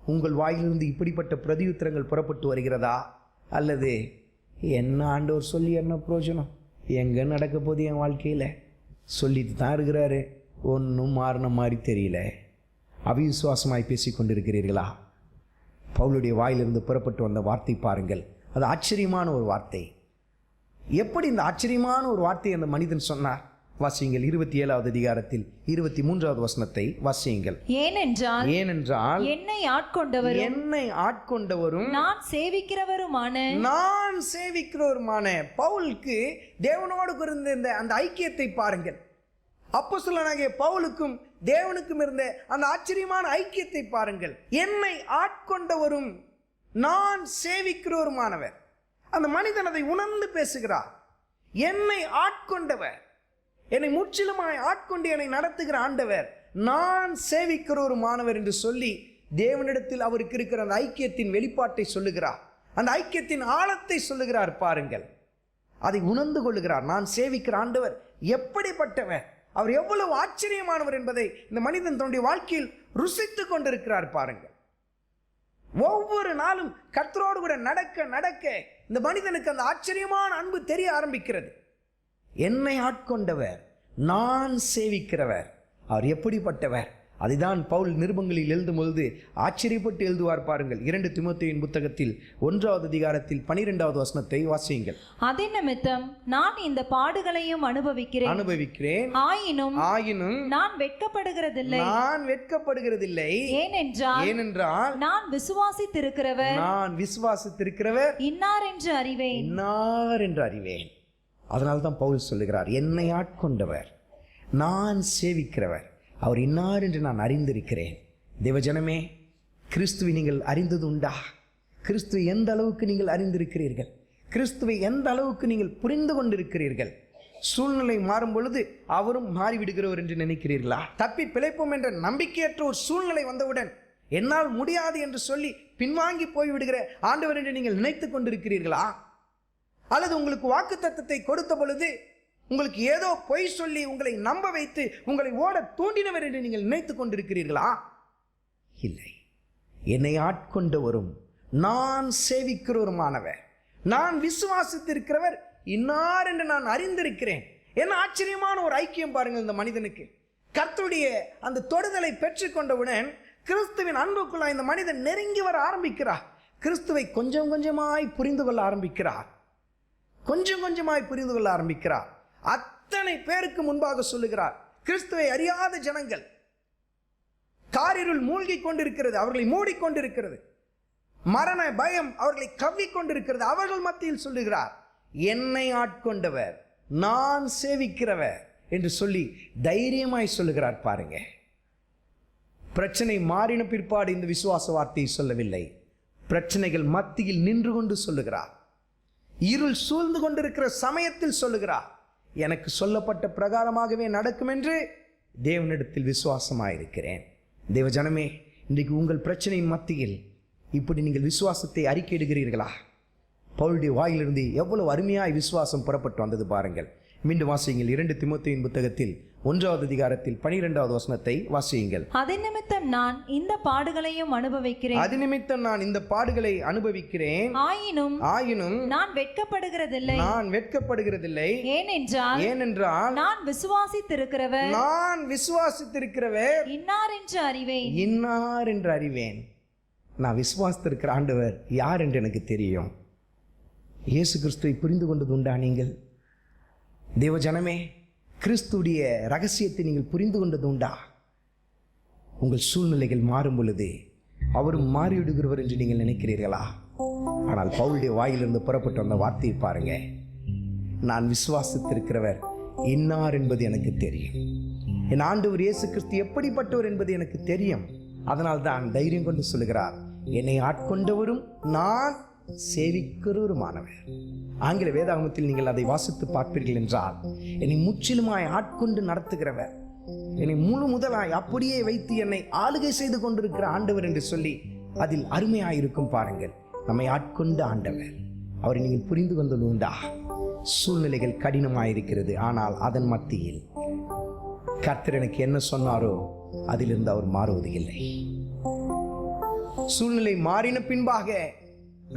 உங்கள் வாயிலிருந்து இப்படிப்பட்ட பிரதியுத்தரங்கள் புறப்பட்டு வருகிறதா? அல்லது என்ன ஆண்டவர் சொல்லி என்ன பிரயோஜனம், எங்கே நடக்க போது என் வாழ்க்கையில் சொல்லிட்டு தான் இருக்கிறாரு, ஒன்றும் மாறின மாதிரி தெரியல, அவிசுவாசமாய் பேசி கொண்டிருக்கிறீர்களா? பவுலுடைய வாயிலிருந்து புறப்பட்டு வந்த வார்த்தை பாருங்கள், அது ஆச்சரியமான ஒரு வார்த்தை. எப்படி இந்த ஆச்சரியமான ஒரு வார்த்தையை அந்த மனிதன் சொன்னார்? வாசியுங்கள். 27வது அதிகாரத்தில் 23வது வசனத்தை வாசியுங்கள். ஏனென்றால் என்னை ஆட்கொண்டவரும் நான் சேவிக்கிறவருமான பவுலுக்கு தேவனோடு இருந்த அந்த ஐக்கியத்தை பாருங்கள். அப்போஸ்தலனாகிய பவுலுக்கும் தேவனுக்கும் இருந்த அந்த ஆச்சரியமான ஐக்கியத்தை பாருங்கள். என்னை ஆட்கொண்டவரும் நான் சேவிக்கிறவருமானவர். அந்த மனிதன் அதை உணர்ந்து பேசுகிறார். என்னை ஆட்கொண்டவர், என்னை முற்றிலுமாய் ஆட்கொண்டு என்னை நடத்துகிற ஆண்டவர், நான் சேவிக்கிற ஒரு மாணவர் என்று சொல்லி தேவனிடத்தில் அவருக்கு இருக்கிற அந்த ஐக்கியத்தின் வெளிப்பாட்டை சொல்லுகிறார். அந்த ஐக்கியத்தின் ஆழத்தை சொல்லுகிறார் பாருங்கள். அதை உணர்ந்து கொள்ளுகிறார். நான் சேவிக்கிற ஆண்டவர் எப்படிப்பட்டவர், அவர் எவ்வளவு ஆச்சரியமானவர் என்பதை இந்த மனிதன் தன்னுடைய வாழ்க்கையில் ருசித்து கொண்டிருக்கிறார் பாருங்கள். ஒவ்வொரு நாளும் கர்த்தரோடு கூட நடக்க இந்த மனிதனுக்கு அந்த ஆச்சரியமான அன்பு தெரிய ஆரம்பிக்கிறது. என்னை ஆட்கொண்டவர், நான் சேவிக்கிறவர், அவர் எப்படிப்பட்டவர், அதுதான் பவுல் நிருபங்களில் எழுதும் பொழுது ஆச்சரியப்பட்டு எழுதுவார் பாருங்கள். 2 தீமோத்தேயுவின் புத்தகத்தில் 1வது அதிகாரத்தில் 12வது வசனத்தை வாசியுங்கள். அதே நிமித்தம் நான் இந்த பாடுகளையும் அனுபவிக்கிறேன், ஆயினும் நான் வெட்கப்படுகிறதில்லை. ஏனென்றால் நான் விசுவாசித்திருக்கிறவர் இன்னார் என்று அறிவேன். அதனால தான் பவுல் சொல்லுகிறார், என்னை ஆட்கொண்டவர், நான் சேவிக்கிறவர், அவர் இன்னார் என்று நான் அறிந்திருக்கிறேன். தேவஜனமே, கிறிஸ்துவை நீங்கள் அறிந்தது உண்டா? கிறிஸ்துவை எந்த அளவுக்கு நீங்கள் அறிந்திருக்கிறீர்கள்? கிறிஸ்துவை எந்த அளவுக்கு நீங்கள் புரிந்து கொண்டிருக்கிறீர்கள்? சூழ்நிலை மாறும் பொழுது அவரும் மாறிவிடுகிறவர் என்று நினைக்கிறீர்களா? தப்பி பிழைப்போம் என்ற நம்பிக்கையற்ற ஒரு சூழ்நிலை வந்தவுடன் என்னால் முடியாது என்று சொல்லி பின்வாங்கி போய்விடுகிற ஆண்டவர் என்று நீங்கள் நினைத்து கொண்டிருக்கிறீர்களா? அல்லது உங்களுக்கு வாக்குத்தத்தத்தை கொடுத்த பொழுது உங்களுக்கு ஏதோ பொய் சொல்லி உங்களை நம்ப வைத்து உங்களை ஓட தூண்டினவர் என்று நீங்கள் நினைத்து கொண்டிருக்கிறீர்களா? இல்லை. என்னை ஆட்கொண்டவரும் நான் சேவிக்கிறவருமானவர், நான் விசுவாசித்திருக்கிறவர் இன்னார் என்று நான் அறிந்திருக்கிறேன். என்ன ஆச்சரியமான ஒரு ஐக்கியம் பாருங்கள் இந்த மனிதனுக்கு. கர்த்தருடைய அந்த தொடுதலை பெற்றுக்கொண்டவுடன் கிறிஸ்துவின் அன்புக்குள்ள இந்த மனிதன் நெருங்கி வர ஆரம்பிக்கிறார். கிறிஸ்துவை கொஞ்சம் கொஞ்சமாய் புரிந்து கொள்ள ஆரம்பிக்கிறார். அத்தனை பேருக்கு முன்பாக சொல்லுகிறார், கிறிஸ்துவை அறியாத ஜனங்கள், காரிருள் மூழ்கி கொண்டிருக்கிறது, அவர்களை மூடிக்கொண்டிருக்கிறது, மரண பயம் அவர்களை கவ்விக்கொண்டிருக்கிறது. அவர்கள் மத்தியில் சொல்லுகிறார், என்னை ஆட்கொண்டவர், நான் சேவிக்கிறவர் என்று சொல்லி தைரியமாய் சொல்லுகிறார். பாருங்க, பிரச்சனை மாறின பிற்பாடு இந்த விசுவாச வார்த்தையை சொல்லவில்லை, பிரச்சனைகள் மத்தியில் நின்று கொண்டு சொல்லுகிறார். இருள் சூழ்ந்து கொண்டிருக்கிற சமயத்தில் சொல்லுகிறார், எனக்கு சொல்லப்பட்ட பிரகாரமாகவே நடக்கும் என்று தேவனிடத்தில் விசுவாசமாயிருக்கிறேன். தேவஜனமே, இன்றைக்கு உங்கள் பிரச்சனையின் மத்தியில் இப்படி நீங்கள் விசுவாசத்தை அறிக்கையிடுகிறீர்களா? பவுலுடைய வாயிலிருந்து எவ்வளவு அருமையாய் விசுவாசம் புறப்பட்டு வந்தது பாருங்கள். மீண்டும் வாசியுங்கள். 2 தீமோத்தேயுவின் புத்தகத்தில் 1வது அதிகாரத்தில் 12வது வசனத்தை வாசியுங்கள். அதே நிமித்தம் நான் இந்த பாடுகளையும் அனுபவிக்கிறேன், ஆயினும் நான் வெட்கப்படுகிறதில்லை. ஏனென்றால் நான் விசுவாசித்திருக்கிறவர் இன்னார் என்று அறிவேன். நான் விசுவாசித்திருக்கிற ஆண்டவர் யார் என்று எனக்கு தெரியும். இயேசு கிறிஸ்துவை புரிந்து கொண்டது உண்டா நீங்கள்? தேவஜனமே, கிறிஸ்துடைய ரகசியத்தை நீங்கள் புரிந்து கொண்டது உண்டா? உங்கள் சூழ்நிலைகள் மாறும் பொழுது அவரும் மாறிவிடுகிறவர் என்று நீங்கள் நினைக்கிறீர்களா? ஆனால் பவுலுடைய வாயிலிருந்து புறப்பட்டு வந்த வார்த்தையை பாருங்க, நான் விசுவாசித்திருக்கிறவர் இன்னார் என்பது எனக்கு தெரியும். என் ஆண்டவர் இயேசு கிறிஸ்து எப்படிப்பட்டவர் என்பது எனக்கு தெரியும். அதனால் தான் தைரியம் கொண்டு சொல்லுகிறார், என்னை ஆட்கொண்டவரும் நான் சேவிக்கிறவருமானவர். ஆங்கில வேதாகமத்தில் நீங்கள் அதை வாசித்து பார்ப்பீர்கள் என்றால், என்னை முற்றிலுமாய் ஆட்கொண்டு நடத்துகிறவர், என்னை முழு முதலாய் அப்படியே வைத்து என்னை ஆளுகை செய்து கொண்டிருக்கிற ஆண்டவர் என்று சொல்லி அதில் அருமையாயிருக்கும். பாருங்கள், நம்மை ஆட்கொண்ட ஆண்டவர், அவரை நீங்கள் புரிந்து கொண்டது உண்டா? சூழ்நிலைகள் கடினமாயிருக்கிறது, ஆனால் அதன் மத்தியில் கர்த்தர் எனக்கு என்ன சொன்னாரோ அதிலிருந்து அவர் மாறுவது இல்லை. சூழ்நிலை மாறின பின்பாக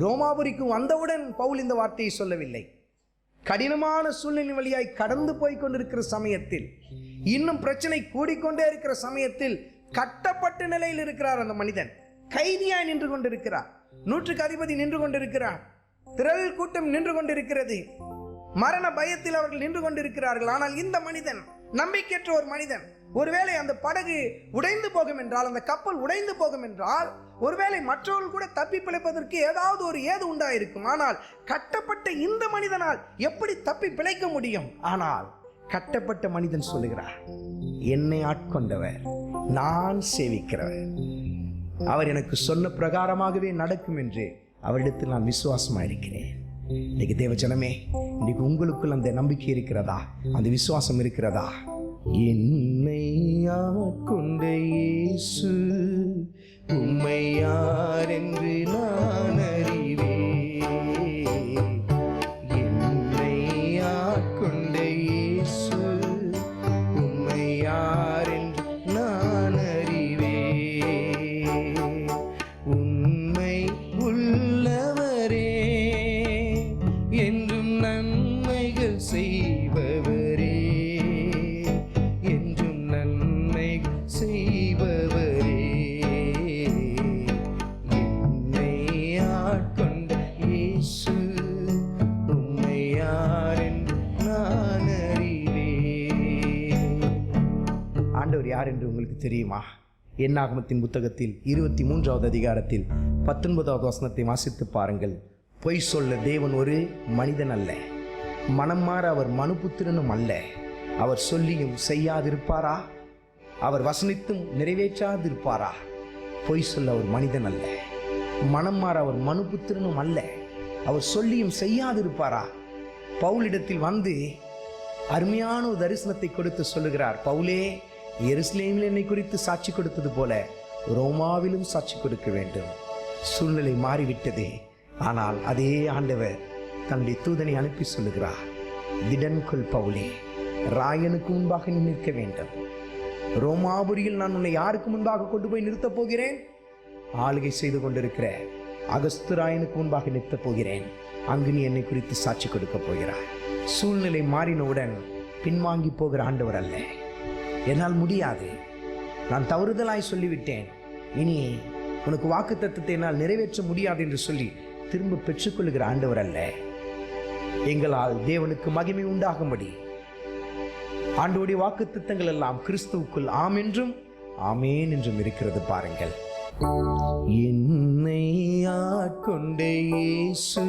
ரோமாபுரிக்கு வந்தவுடன் பவுல் இந்த வார்த்தையை சொல்லவில்லை. கடினமான சூழ்நிலை வழியாய் கடந்து போய் கொண்டிருக்கிற சமயத்தில், இன்னும் பிரச்சனை கூடிக்கொண்டே இருக்கிற சமயத்தில், கட்டப்பட்ட நிலையில் இருக்கிறார் அந்த மனிதன். கைதியாய் நின்று கொண்டிருக்கிறார், நூற்றுக்கு அதிபதி நின்று கொண்டிருக்கிறார், திரள் கூட்டம் நின்று கொண்டிருக்கிறது, மரண பயத்தில் அவர்கள் நின்று கொண்டிருக்கிறார்கள். ஆனால் இந்த மனிதன் நம்பிக்கையற்ற ஒரு மனிதன். ஒருவேளை அந்த படகு உடைந்து போகும் என்றால், அந்த கப்பல் உடைந்து போகும் என்றால், ஒருவேளை மற்றவர்கள் கூட தப்பி பிழைப்பதற்கு ஏதாவது ஒரு ஏது உண்டாயிருக்கும். ஆனால் கட்டப்பட்ட இந்த மனிதனால் எப்படி தப்பி பிழைக்க முடியும்? ஆனால் கட்டப்பட்ட மனிதன் சொல்லுகிறார், என்னை ஆட்கொண்டவர், நான் சேவிக்கிறவர், அவர் எனக்கு சொன்ன பிரகாரமாகவே நடக்கும் என்று அவரிடத்தில் நான் விசுவாசமாயிருக்கிறேன். இன்னைக்கு தேவஜனமே, இன்னைக்கு உங்களுக்குள் அந்த நம்பிக்கை இருக்கிறதா? அந்த விசுவாசம் இருக்கிறதா? என்னை ஆட்கொண்ட இயேசு உம்மை யார் என்று நான் அறிவேன். என்னை ஆட்கொண்ட இயேசு உம்மை யார் என்று நான் அறிவேன். உண்மை உள்ளவரே, என்றும் நன்மைகள் செய்பவரே, என்றும் நன்மைகள் செய்பவரே, உங்களுக்கு தெரியுமா? என்னாகமத்தின் புத்தகத்தில் 23வது அதிகாரத்தில் 19வது வசனத்தை வாசித்து பாருங்கள். பொய் சொல்ல தேவன் ஒரு மனிதன் அல்ல, மனம் மாற அவர் மனுபுத்திரனும் அல்ல. அவர் சொல்லியும் செய்யாதிருப்பாரா? அவர் வசனித்தும் நிறைவேற்றாதிருப்பாரா? பொய் சொல்ல அவர் மனிதன் அல்ல, மனம் மாற அவர் மனுபுத்திரனும் அல்ல. அவர் சொல்லியும் செய்யாதிருப்பாரா? பவுலிடத்தில் வந்து அருமையான ஒரு தரிசனத்தை கொடுத்து சொல்லுகிறார், பவுலே, எருசலேமில் என்னை குறித்து சாட்சி கொடுத்தது போல ரோமாவிலும் சாட்சி கொடுக்க வேண்டும். சூழ்நிலை மாறிவிட்டதே, ஆனால் அதே ஆண்டவர் தன்னுடைய தூதனை அனுப்பி சொல்லுகிறார், திடன் கொள் பவுலே, ராயனுக்கு முன்பாக நீ நிற்க வேண்டும். ரோமாபுரியில் நான் உன்னை யாருக்கு முன்பாக கொண்டு போய் நிறுத்தப் போகிறேன்? ஆளுகை செய்து கொண்டிருக்கிற அகஸ்து ராயனுக்கு முன்பாக நிறுத்தப் போகிறேன். அங்கு நீ என்னை குறித்து சாட்சி கொடுக்க போகிறாய். சூழ்நிலை மாறினவுடன் பின்வாங்கி போகிற ஆண்டவர் அல்ல. என்னால் முடியாது, நான் தவறுதலாய் சொல்லிவிட்டேன், இனி உனக்கு வாக்கு தத்தத்தை என்னால் நிறைவேற்ற முடியாது என்று சொல்லி திரும்ப பெற்றுக்கொள்ளுகிற ஆண்டவர் அல்ல. எங்களால் தேவனுக்கு மகிமை உண்டாகும்படி ஆண்டவருடைய வாக்கு தத்தங்கள் எல்லாம் கிறிஸ்துவுக்குள் ஆம் என்றும் ஆமேன் என்றும் இருக்கிறது. பாருங்கள், என்னை ஆட்கொண்ட இயேசு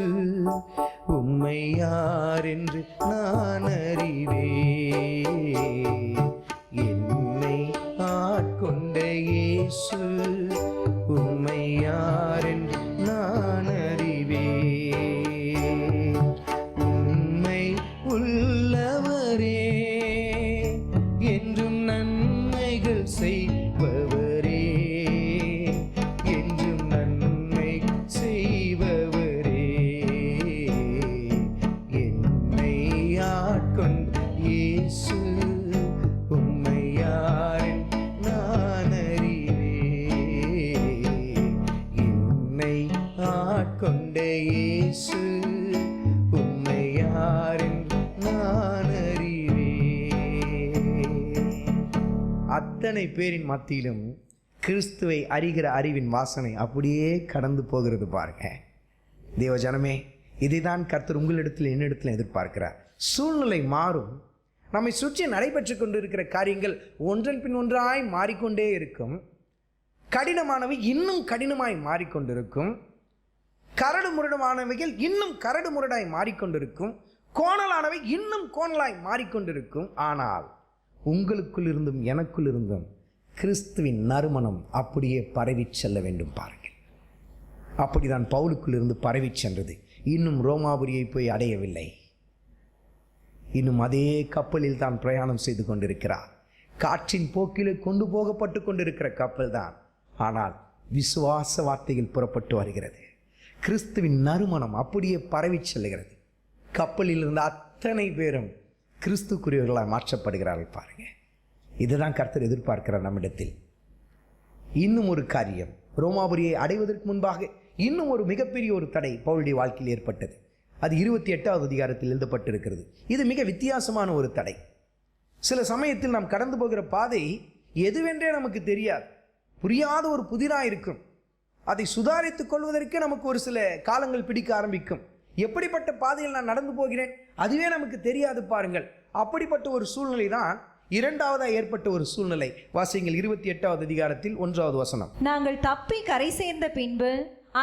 உம்மை யார் என்று நான் அறிவேன். என்னை ஆட்கொண்ட இயேசு உம்மை யார் என்று நான் அறிவேன். உம்மை உள்ளவரே, என்றும் நன்மைகள் செய்பவரே, என்றும் நன்மை செய்பவரே. என்னை ஆட்கொண்ட இயேசு உம்மை யார் நான் அறிவேன். என்னை ஆட்கொண்ட இயேசு உம்மை யார் நான் அறிவேன். அத்தனை பேரின் மத்தியிலும் கிறிஸ்துவை அறிகிற அறிவின் வாசனை அப்படியே கடந்து போகிறது. பாருங்க தேவ ஜனமே, இதைதான் கர்த்தர் உங்களிடத்தில் என்னிடத்தில் எதிர்பார்க்கிறார். சூழ்நிலை மாறும், நம்மை சுற்றி நடைபெற்று கொண்டிருக்கிற காரியங்கள் ஒன்றன் பின் ஒன்றாய் மாறிக்கொண்டே இருக்கும். கடினமானவை இன்னும் கடினமாய் மாறிக்கொண்டிருக்கும், கரடு முரடானவைகள் இன்னும் கரடு முரடாய் மாறிக்கொண்டிருக்கும், கோணலானவை இன்னும் கோணலாய் மாறிக்கொண்டிருக்கும். ஆனால் உங்களுக்குள் இருந்தும் எனக்குள் இருந்தும் கிறிஸ்துவின் நறுமணம் அப்படியே பரவி செல்ல வேண்டும். பாருங்கள், அப்படிதான் பவுலுக்குள் இருந்து பரவி சென்றது. இன்னும் ரோமாபுரியை போய் அடையவில்லை, இன்னும் அதே கப்பலில் தான் பிரயாணம் செய்து கொண்டிருக்கிறார். காற்றின் போக்கிலே கொண்டு போகப்பட்டு கொண்டிருக்கிற கப்பல் தான், ஆனால் விசுவாச வார்த்தைகள் புறப்பட்டு வருகிறது. கிறிஸ்துவின் நறுமணம் அப்படியே பரவி செல்லுகிறது. கப்பலில் இருந்த அத்தனை பேரும் கிறிஸ்துக்குரியவர்களாக மாற்றப்படுகிறார்கள். பாருங்க, இதுதான் கர்த்தர் எதிர்பார்க்கிறார் நம்மிடத்தில். இன்னும் ஒரு காரியம், ரோமாபுரியை அடைவதற்கு முன்பாக இன்னும் ஒரு மிகப்பெரிய ஒரு தடை பவுலுடைய வாழ்க்கையில் ஏற்பட்டது. அது 28வது அதிகாரத்தில் எழுதப்பட்டிருக்கிறது. இது மிக வித்தியாசமான ஒரு தடை. சில சமயத்தில் நாம் கடந்து போகிற பாதை எதுவென்றே நமக்கு தெரியாது, புரியாத ஒரு புதிராக இருக்கும். அதை சுதாரித்துக் கொள்வதற்கு நமக்கு ஒரு சில காலங்கள் பிடிக்க ஆரம்பிக்கும். எப்படிப்பட்ட பாதையில் நான் நடந்து போகிறேன் அதுவே நமக்கு தெரியாது. பாருங்கள், அப்படிப்பட்ட ஒரு சூழ்நிலை தான் இரண்டாவதாக ஏற்பட்ட ஒரு சூழ்நிலை. வாசியுங்கள் 28வது அதிகாரத்தில் 1வது வசனம். நாங்கள் தப்பி கரை சேர்ந்த பின்பு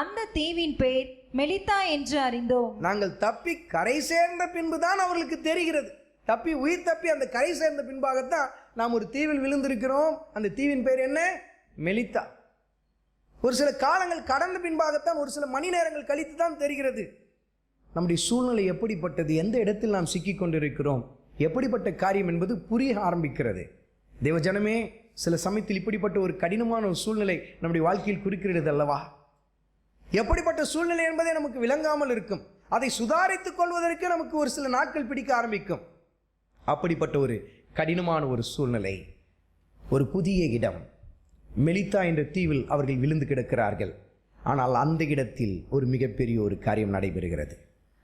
அந்த தீவின் பேர் மெலித்தா என்று அறிந்தோம். நாங்கள் தப்பி கரை சேர்ந்த பின்புதான் அவர்களுக்கு தெரிகிறது. தப்பி உயிர் தப்பி அந்த கரை சேர்ந்த பின்பாகத்தான் நாம் ஒரு தீவில் விழுந்திருக்கிறோம். அந்த தீவின் பேர் என்ன? மெலித்தா. ஒரு சில காலங்கள் கடந்த பின்பாகத்தான், ஒரு சில மணி நேரங்கள் கழித்து தான் தெரிகிறது நம்முடைய சூழ்நிலை எப்படிப்பட்டது, எந்த இடத்தில் நாம் சிக்கிக் கொண்டிருக்கிறோம், எப்படிப்பட்ட காரியம் என்பது புரிய ஆரம்பிக்கிறது. தேவஜனமே, சில சமயத்தில் இப்படிப்பட்ட ஒரு கடினமான ஒரு சூழ்நிலை நம்முடைய வாழ்க்கையில் குறிக்கிறது அல்லவா? எப்படிப்பட்ட சூழ்நிலை என்பதை நமக்கு விளங்காமல் இருக்கும். அதை சுதாரித்துக் கொள்வதற்கு நமக்கு ஒரு சில நாட்கள் பிடிக்க ஆரம்பிக்கும். அப்படிப்பட்ட ஒரு கடினமான ஒரு சூழ்நிலை, ஒரு புதிய இடம் மெலித்தா என்ற தீவில் அவர்கள் விழுந்து கிடக்கிறார்கள். ஆனால் அந்த இடத்தில் ஒரு மிகப்பெரிய ஒரு காரியம் நடைபெறுகிறது.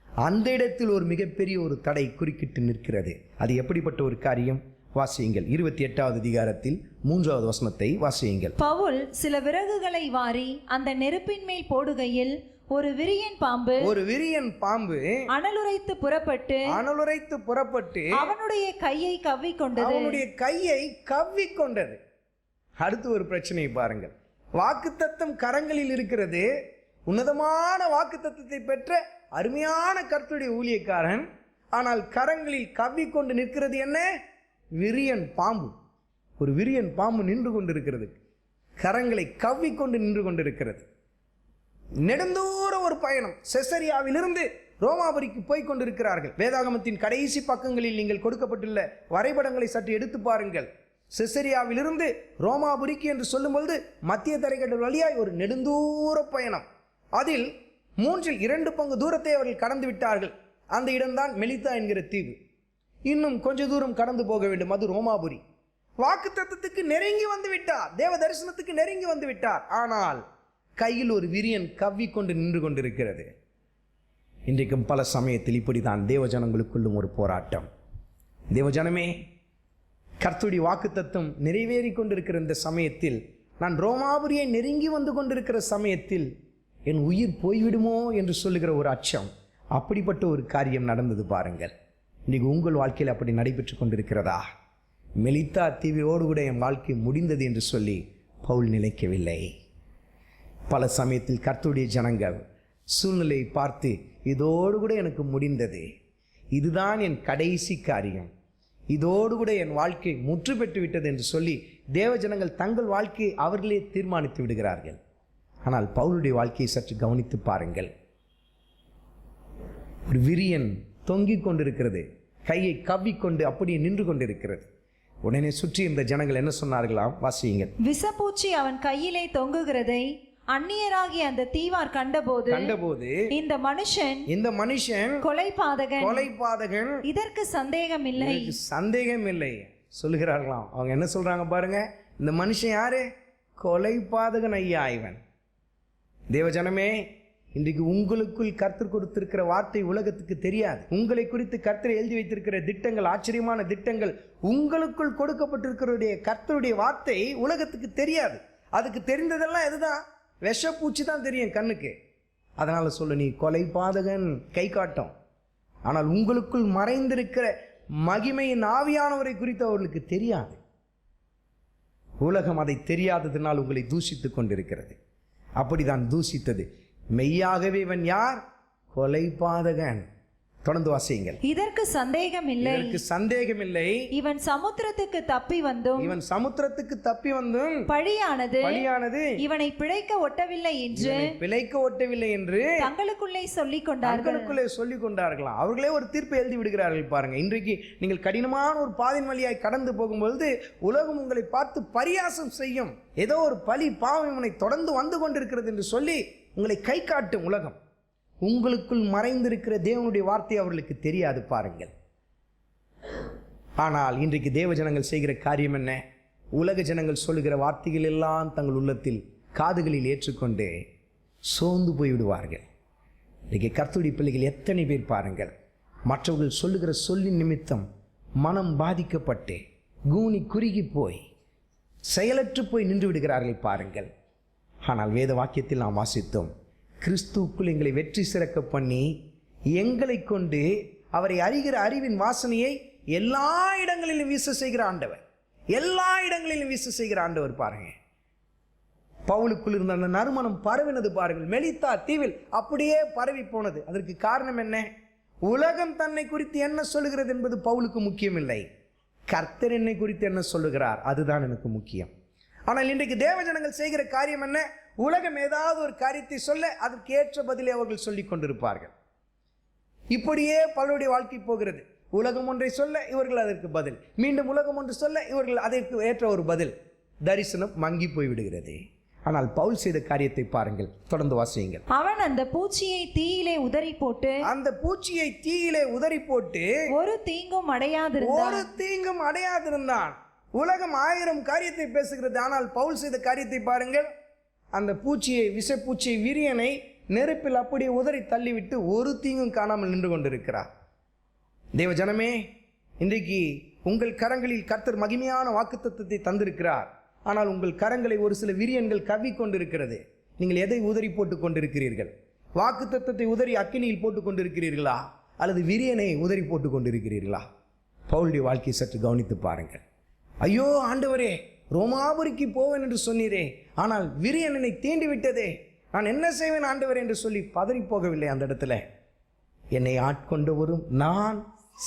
அந்த இடத்தில் ஒரு மிகப்பெரிய ஒரு தடை குறுக்கிட்டு நிற்கிறது. அது எப்படிப்பட்ட ஒரு காரியம்? வாசியுங்கள் 28வது அதிகாரத்தில் 3வது வசனத்தை வாசியுங்கள். பவுல் சில விறகுகளை வாரி அந்த நெருப்பின் மேல் போடுகையில் ஒரு விரியன் பாம்பு அனலுரைத்து புறப்பட்டு அவனுடைய கையை கவ்விக்கொண்டது. அடுத்து ஒரு பிரச்சனையை பாருங்கள். வாக்குத்தத்தம் கரங்களில் இருக்கிறது. உன்னதமான வாக்குத்தத்தத்தை பெற்ற அருமையான கர்த்தருடைய ஊழியக்காரன். ஆனால் கரங்களில் கவ்விக்கொண்டு நிற்கிறது என்ன? விரியன் பாம்பு. ஒரு விரியன் பாம்பு நின்று கொண்டிருக்கிறது, கரங்களை கவ்விக்கொண்டு நின்று கொண்டிருக்கிறது. நெடுந்தூர ஒரு பயணம். செசரியாவிலிருந்து ரோமாபுரிக்கு போய் கொண்டிருக்கிறார்கள். வேதாகமத்தின் கடைசி பக்கங்களில் நீங்கள் கொடுக்கப்பட்டுள்ள வரைபடங்களை சற்று எடுத்து பாருங்கள். செசரியாவிலிருந்து ரோமாபுரிக்கு என்று சொல்லும்பொழுது மத்திய தரைக்கடல் வழியாய் ஒரு நெடுந்தூர பயணம். அதில் 2 பங்கு தூரத்தை அவர்கள் கடந்து விட்டார்கள். அந்த இடம்தான் மெலித்தா என்கிற தீவு. இன்னும் கொஞ்ச தூரம் கடந்து போக வேண்டும், அது ரோமாபுரி. வாக்குத்தத்தத்துக்கு நெருங்கி வந்து விட்டார், தேவ தரிசனத்துக்கு நெருங்கி வந்து விட்டார். ஆனால் கையில் ஒரு விரியன் கவ்விக்கொண்டு நின்று கொண்டிருக்கிறது. இன்றைக்கும் பல சமயத்தில் இப்படித்தான் தேவ ஜனங்களுக்குள்ளும் ஒரு போராட்டம். தேவ ஜனமே, கர்த்தருடைய வாக்குத்தத்தம் நிறைவேறி கொண்டிருக்கிற இந்த சமயத்தில், நான் ரோமாபுரியை நெருங்கி வந்து கொண்டிருக்கிற சமயத்தில் என் உயிர் போய்விடுமோ என்று சொல்லுகிற ஒரு அச்சம், அப்படிப்பட்ட ஒரு காரியம் நடந்தது பாருங்கள். இன்றைக்கு உங்கள் வாழ்க்கையில் அப்படி நடைபெற்று கொண்டிருக்கிறதா? மெலித்தா தீவோடு கூட என் வாழ்க்கை முடிந்தது என்று சொல்லி பவுல் நினைக்கவில்லை. பல சமயத்தில் கர்த்தருடைய ஜனங்கள் சூழ்நிலையை பார்த்து, இதோடு கூட எனக்கு முடிந்தது, இதுதான் என் கடைசி காரியம், இதோடு கூட என் வாழ்க்கை முற்று பெற்று விட்டது என்று சொல்லி தேவ ஜனங்கள் தங்கள் வாழ்க்கையை அவர்களே தீர்மானித்து விடுகிறார்கள். ஆனால் பவுலுடைய வாழ்க்கையை சற்று கவனித்து பாருங்கள். ஒரு விரியன் தொங்கிக் கொண்டிருக்கிறது, கையை கவ்விக்கொண்டு அப்படியே நின்று கொண்டிருக்கிறது. உடனே சுற்றி இருந்த ஜனங்கள் என்ன சொன்னார்களாம்? வாசியுங்கள். விசப்பூச்சி அவன் கையிலே தொங்குகிறதை அந்நியராகிய அந்த தீவார் கண்டபோது இந்த மனுஷன் கொலைபாதகன், இதற்கு சந்தேகம் இல்லை சொல்லுகிறார்களாம். அவங்க என்ன சொல்றாங்க பாருங்க, இந்த மனுஷன் யாரு? கொலைபாதகன் ஐயா இவன். தேவஜனமே, இன்றைக்கு உங்களுக்குள் கர்த்தர் கொடுத்திருக்கிற வார்த்தை உலகத்துக்கு தெரியாது. உங்களை குறித்து கர்த்தர் எழுதி வைத்திருக்கிற திட்டங்கள், ஆச்சரியமான திட்டங்கள், உங்களுக்குள் கொடுக்கப்பட்டிருக்கிற கர்த்தருடைய வார்த்தை உலகத்துக்கு தெரியாது. அதுக்கு தெரிந்ததெல்லாம் எதுதான்? விஷப்பூச்சி தான் தெரியும் கண்ணுக்கு. அதனால சொல்ல, நீ கொலைபாதகன் கை காட்டும். ஆனால் உங்களுக்குள் மறைந்திருக்கிற மகிமையின் ஆவியானவரை குறித்து அவர்களுக்கு தெரியாது. உலகம் அதை தெரியாததினால் உங்களை தூஷித்துக் கொண்டிருக்கிறது. அப்படிதான் தூஷித்தது. மெய்யாகவே இவன் யார்? கொலைபாதகன். தொடர்ந்து வாசியுங்கள். இதற்கு சந்தேகம் இல்லை. இவன் சமுத்திரத்துக்கு தப்பி வந்தும் பழியானது இவனை பிழைக்க ஒட்டவில்லை என்று தங்களுக்குள்ளே சொல்லிக் கொண்டார்களாம். அவர்களே ஒரு தீர்ப்பை எழுதி விடுகிறார்கள் பாருங்க. இன்றைக்கு நீங்கள் கடினமான ஒரு பாதையின் வழியாய் கடந்து போகும்பொழுது உலகம் உங்களை பார்த்து பரியாசம் செய்யும். ஏதோ ஒரு பழி பாவம் இவனை தொடர்ந்து வந்து கொண்டிருக்கிறது என்று சொல்லி உங்களை கை காட்டும் உலகம். உங்களுக்குள் மறைந்திருக்கிற தேவனுடைய வார்த்தை அவர்களுக்கு தெரியாது பாருங்கள். ஆனால் இன்றைக்கு தேவ ஜனங்கள் செய்கிற காரியம் என்ன? உலக ஜனங்கள் சொல்லுகிற வார்த்தைகள் எல்லாம் தங்கள் உள்ளத்தில் காதுகளில் ஏற்றுக்கொண்டு சோர்ந்து போய்விடுவார்கள். இன்றைக்கு கர்த்தருடைய பிள்ளைகள் எத்தனை பேர் பாருங்கள், மற்றவர்கள் சொல்லுகிற சொல்லின் நிமித்தம் மனம் பாதிக்கப்பட்டு கூனி குறுகி போய் செயலற்று போய் நின்று விடுகிறார்கள் பாருங்கள். ஆனால் வேத வாக்கியத்தில் நாம் வாசித்தோம், கிறிஸ்துவுக்குள் எங்களை வெற்றி சிறக்க பண்ணி எங்களை கொண்டு அவரை அறிகிற அறிவின் வாசனையை எல்லா இடங்களிலும் வீச செய்கிற ஆண்டவர். எல்லா இடங்களிலும் வீச செய்கிற ஆண்டவர் பாருங்க. பவுலுக்குள் இருந்த அந்த நறுமணம் பரவினது பாருங்கள். மெலித்தா தீவில் அப்படியே பரவி போனது. அதற்கு காரணம் என்ன? உலகம் தன்னை குறித்து என்ன சொல்லுகிறது என்பது பவுலுக்கு முக்கியமில்லை. கர்த்தர் என்னை குறித்து என்ன சொல்லுகிறார், அதுதான் எனக்கு முக்கியம். ஆனால் இன்றைக்கு தேவ ஜனங்கள் செய்கிற காரியம் என்ன? உலகம் ஏதாவது ஒரு காரியத்தை சொல்ல அதற்கு ஏற்ற பதிலை அவர்கள் சொல்லிக் கொண்டிருப்பார்கள். இப்படியே பலருடைய வாழ்க்கை போகிறது. உலகம் ஒன்றை சொல்ல இவர்கள் அதற்கு பதில், மீண்டும் உலகம் ஒன்று சொல்ல இவர்கள் அதற்கு ஏற்ற ஒரு பதில். தரிசனம் மங்கி போய்விடுகிறது. ஆனால் பவுல் செய்த காரியத்தை பாருங்கள். தொடர்ந்து வாசியுங்கள். அவன் அந்த பூச்சியை தீயிலே உதறி போட்டு ஒரு தீங்கும் அடையாதிருந்தான். உலகம் 1000 காரியத்தை பேசுகிறது. ஆனால் பவுல் செய்த காரியத்தை பாருங்கள். அந்த பூச்சியை, விஷப்பூச்சியை, விரியனை நெருப்பில் அப்படியே உதறி தள்ளிவிட்டு ஒரு தீங்கும் காணாமல் நின்று கொண்டிருக்கிறார். தேவ ஜனமே, இன்றைக்கு உங்கள் கரங்களில் கர்த்தர் மகிமையான வாக்குத்தத்தத்தை தந்திருக்கிறார். ஆனால் உங்கள் கரங்களை ஒரு சில விரியன்கள் கவ்வி கொண்டிருக்கிறது. நீங்கள் எதை உதறி போட்டு கொண்டிருக்கிறீர்கள்? வாக்குத்தத்தத்தை உதறி அக்கினியில் போட்டு கொண்டிருக்கிறீர்களா, அல்லது விரியனை உதறி போட்டு கொண்டிருக்கிறீர்களா? பவுலுடைய வாழ்க்கையை சற்று கவனித்து பாருங்கள். ஐயோ ஆண்டவரே, ரோமாபுரிக்கு போவேன் என்று சொன்னீரே, ஆனால் விரியன் என்னை தீண்டி விட்டதே, நான் என்ன செய்வேன் ஆண்டவர் என்று சொல்லி பதறி போகவில்லை. அந்த இடத்துல என்னை ஆட்கொண்டவரும் நான்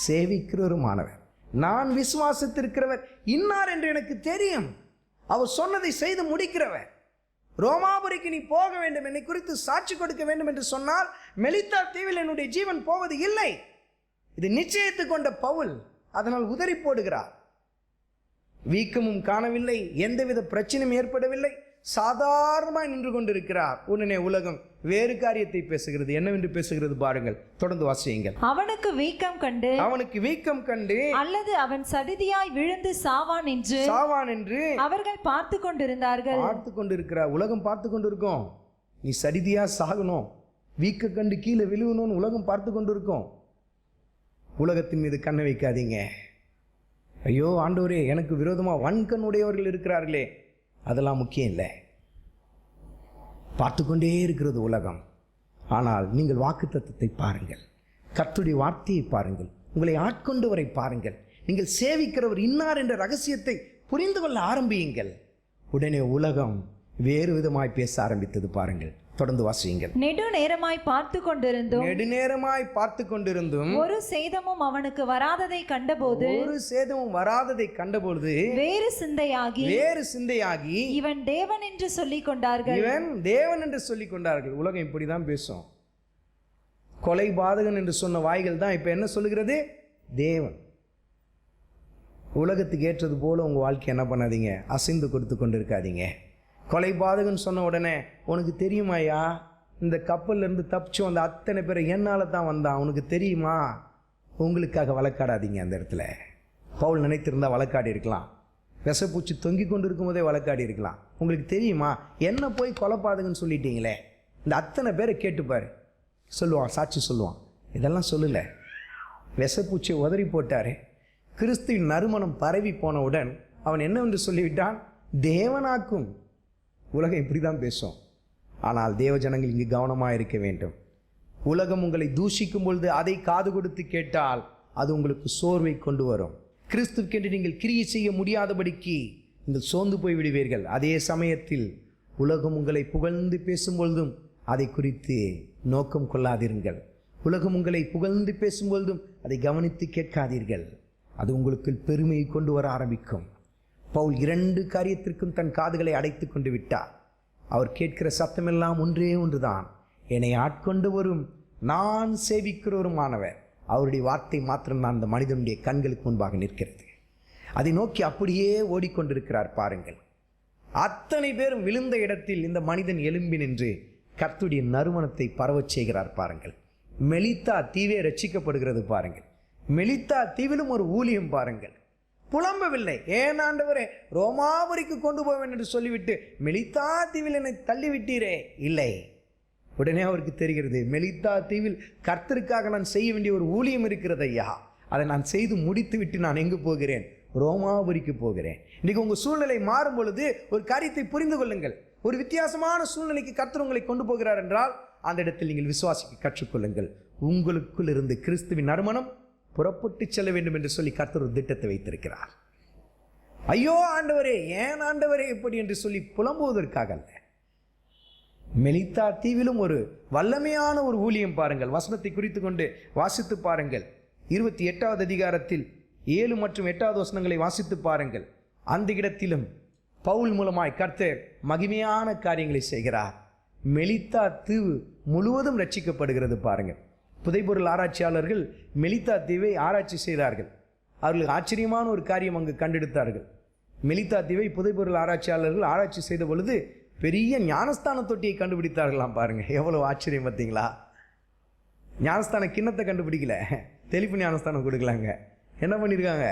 சேவிக்கிறவருமானவர், நான் விசுவாசித்திருக்கிறவர் இன்னார் என்று எனக்கு தெரியும், அவர் சொன்னதை செய்து முடிக்கிறவர். ரோமாபுரிக்கு நீ போக வேண்டும், என்னை குறித்து சாட்சி கொடுக்க வேண்டும் என்று சொன்னால் மெலித்தா தீவில் என்னுடைய ஜீவன் போவது இல்லை. இது நிச்சயித்து கொண்ட பவுல் அதனால் உதறி போடுகிறார். வீக்கமும் காணவில்லை, எந்தவித பிரச்சனையும் ஏற்படவில்லை, சாதாரணமாய் நின்று கொண்டிருக்கிறார். உடனே உலகம் வேறு காரியத்தை பேசுகிறது. என்னவென்று பேசுகிறது பாருங்கள், தொடர்ந்து வாசியுங்கள். அவனுக்கு வீக்கம் கண்டு அல்லது அவன் சடிதியாய் விழுந்து சாவான் என்று அவர்கள் பார்த்து கொண்டிருக்கிறார். உலகம் பார்த்து கொண்டிருக்கோம். நீ சடிதியா சாகணும், வீக்க கண்டு கீழே விழுவணும்னு உலகம் பார்த்து கொண்டிருக்கோம். உலகத்தின் மீது கண்ணை வைக்காதீங்க. ஐயோ ஆண்டவரே, எனக்கு விரோதமாக வன்கண்ணுடையவர்கள் இருக்கிறார்களே, அதெல்லாம் முக்கியம் இல்லை. பார்த்து கொண்டே இருக்கிறது உலகம். ஆனால் நீங்கள் வாக்குத்தத்தத்தை பாருங்கள், கர்த்தருடைய வார்த்தையை பாருங்கள், உங்களை ஆட்கொண்டவரை பாருங்கள், நீங்கள் சேவிக்கிறவர் இன்னார் என்ற ரகசியத்தை புரிந்து கொள்ள ஆரம்பியுங்கள். உடனே உலகம் வேறு விதமாய் பேச ஆரம்பித்தது பாருங்கள். தொடர்ந்து வாசியுங்கள். நெடுநேரமாய் பார்த்து கொண்டிருந்தும் ஒரு சேதமும் அவனுக்கு வராததை கண்டபோது வேறு சிந்தையாகி இவன் தேவன் என்று சொல்லிக் கொண்டார்கள். உலகம் இப்படிதான் பேசும். கொலை பாதகன் என்று சொன்ன வாய்கள் தான் இப்ப என்ன சொல்லுகிறது? தேவன். உலகத்துக்கு ஏற்றது போல உங்க வாழ்க்கை என்ன பண்ணாதீங்க, அசைந்து கொடுத்து கொண்டு இருக்காதீங்க. கொலை பாதகன் சொன்ன உடனே, உனக்கு தெரியுமாயா இந்த கப்பல்ல இருந்து தப்பிச்சு வந்த அத்தனை பேரை என்னால தான் வந்தான், உனக்கு தெரியுமா? உங்களுக்காக வழக்காடாதீங்க. அந்த இடத்துல பவுல் நினைத்திருந்தா வழக்காடி இருக்கலாம். விஷப்பூச்சி தொங்கி கொண்டு இருக்கும் போதே வழக்காடி இருக்கலாம். உங்களுக்கு தெரியுமா, என்ன போய் கொலை பாதகன்னு சொல்லிட்டீங்களே, இந்த அத்தனை பேரை கேட்டுப்பாரு, சொல்லுவான், சாட்சி சொல்லுவான். இதெல்லாம் சொல்லல, விஷப்பூச்சியை உதறி போட்டாரு. கிறிஸ்துவின் நறுமணம் பரவி போனவுடன் அவன் என்னவென்று சொல்லிவிட்டான்? தேவனாக்கும். உலகம் இப்படி தான் பேசும். ஆனால் தேவ ஜனங்கள் இங்கு கவனமாக இருக்க வேண்டும். உலகம் உங்களை தூஷிக்கும் பொழுது அதை காது கொடுத்து கேட்டால் அது உங்களுக்கு சோர்வை கொண்டு வரும். கிறிஸ்துவுக்கென்று நீங்கள் கிரியை செய்ய முடியாதபடிக்கு நீங்கள் சோர்ந்து போய் விடுவீர்கள். அதே சமயத்தில் உலகம் உங்களை புகழ்ந்து பேசும்பொழுதும் அதை குறித்து நோக்கம் கொள்ளாதீர்கள். உலகம் உங்களை புகழ்ந்து பேசும்பொழுதும் அதை கவனித்து கேட்காதீர்கள். அது உங்களுக்கு பெருமையை கொண்டு வர ஆரம்பிக்கும். பவுல் 2 காரியத்திற்கும் தன் காதுகளை அடைத்து கொண்டு விட்டார். அவர் கேட்கிற சத்தமெல்லாம் ஒன்றே ஒன்றுதான், என்னை ஆட்கொண்டு வரும் நான் சேவிக்கிறவருமானவர். அவருடைய வார்த்தை மாத்திரம் தான் அந்த மனிதனுடைய கண்களுக்கு முன்பாக நிற்கிறது. அதை நோக்கி அப்படியே ஓடிக்கொண்டிருக்கிறார் பாருங்கள். அத்தனை பேரும் விழுந்த இடத்தில் இந்த மனிதன் எழும்பி நின்று கர்த்தருடைய நறுமணத்தை பரவச் செய்கிறார் பாருங்கள். மெலித்தா தீவே ரட்சிக்கப்படுகிறது பாருங்கள். மெலித்தா தீவிலும் ஒரு ஊழியம் பாருங்கள். புலம்பவில்லை, ஏன் ஆண்டவரே ரோமாபுரிக்கு கொண்டு போவேன் என்று சொல்லிவிட்டு மெலித்தா தீவில் என்னை தள்ளிவிட்டீரே, இல்லை. உடனே அவருக்கு தெரிகிறது, மெலித்தா தீவில் கர்த்தருக்காக நான் செய்ய வேண்டிய ஒரு ஊழியம் இருக்கிறது ஐயா, அதை நான் செய்து முடித்து விட்டு நான் எங்கு போகிறேன்? ரோமாபுரிக்கு போகிறேன். இன்னைக்கு உங்கள் சூழ்நிலை மாறும் பொழுது ஒரு காரியத்தை புரிந்து கொள்ளுங்கள். ஒரு வித்தியாசமான சூழ்நிலைக்கு கர்த்தர் உங்களை கொண்டு போகிறார் என்றால் அந்த இடத்தில் நீங்கள் விசுவாசிக்க கற்றுக்கொள்ளுங்கள். உங்களுக்குள் இருந்து கிறிஸ்துவின் நறுமணம் புறப்பட்டு செல்ல வேண்டும் என்று சொல்லி கர்த்தர் ஒரு திட்டத்தை வைத்திருக்கிறார். ஐயோ ஆண்டவரே, ஏன் ஆண்டவரே இப்படி என்று சொல்லி புலம்புவதற்காக அல்ல. மெலித்தா தீவிலும் ஒரு வல்லமையான ஒரு ஊழியம் பாருங்கள். வசனத்தை குறித்து கொண்டு வாசித்து பாருங்கள். 28வது அதிகாரத்தில் 7 மற்றும் 8வது வசனங்களை வாசித்து பாருங்கள். அந்த இடத்திலும் பவுல் மூலமாய் கர்த்தர் மகிமையான காரியங்களை செய்கிறார். மெலித்தா தீவு முழுவதும் ரட்சிக்கப்படுகிறது பாருங்கள். புதைபொருள் ஆராய்ச்சியாளர்கள் மெலித்தா தீவை ஆராய்ச்சி செய்தார்கள். அவர்கள் ஆச்சரியமான ஒரு காரியம் அங்கு கண்டெடுத்தார்கள். மெலித்தா தீவை புதைபொருள் ஆராய்ச்சியாளர்கள் ஆராய்ச்சி செய்த பொழுது பெரிய ஞானஸ்தான தொட்டியை கண்டுபிடித்தார்களாம் பாருங்க. எவ்வளவு ஆச்சரியம் பார்த்தீங்களா? ஞானஸ்தான கிண்ணத்தை கண்டுபிடிக்கல, தெளிப்பு ஞானஸ்தானம் கொடுக்கலாங்க. என்ன பண்ணியிருக்காங்க?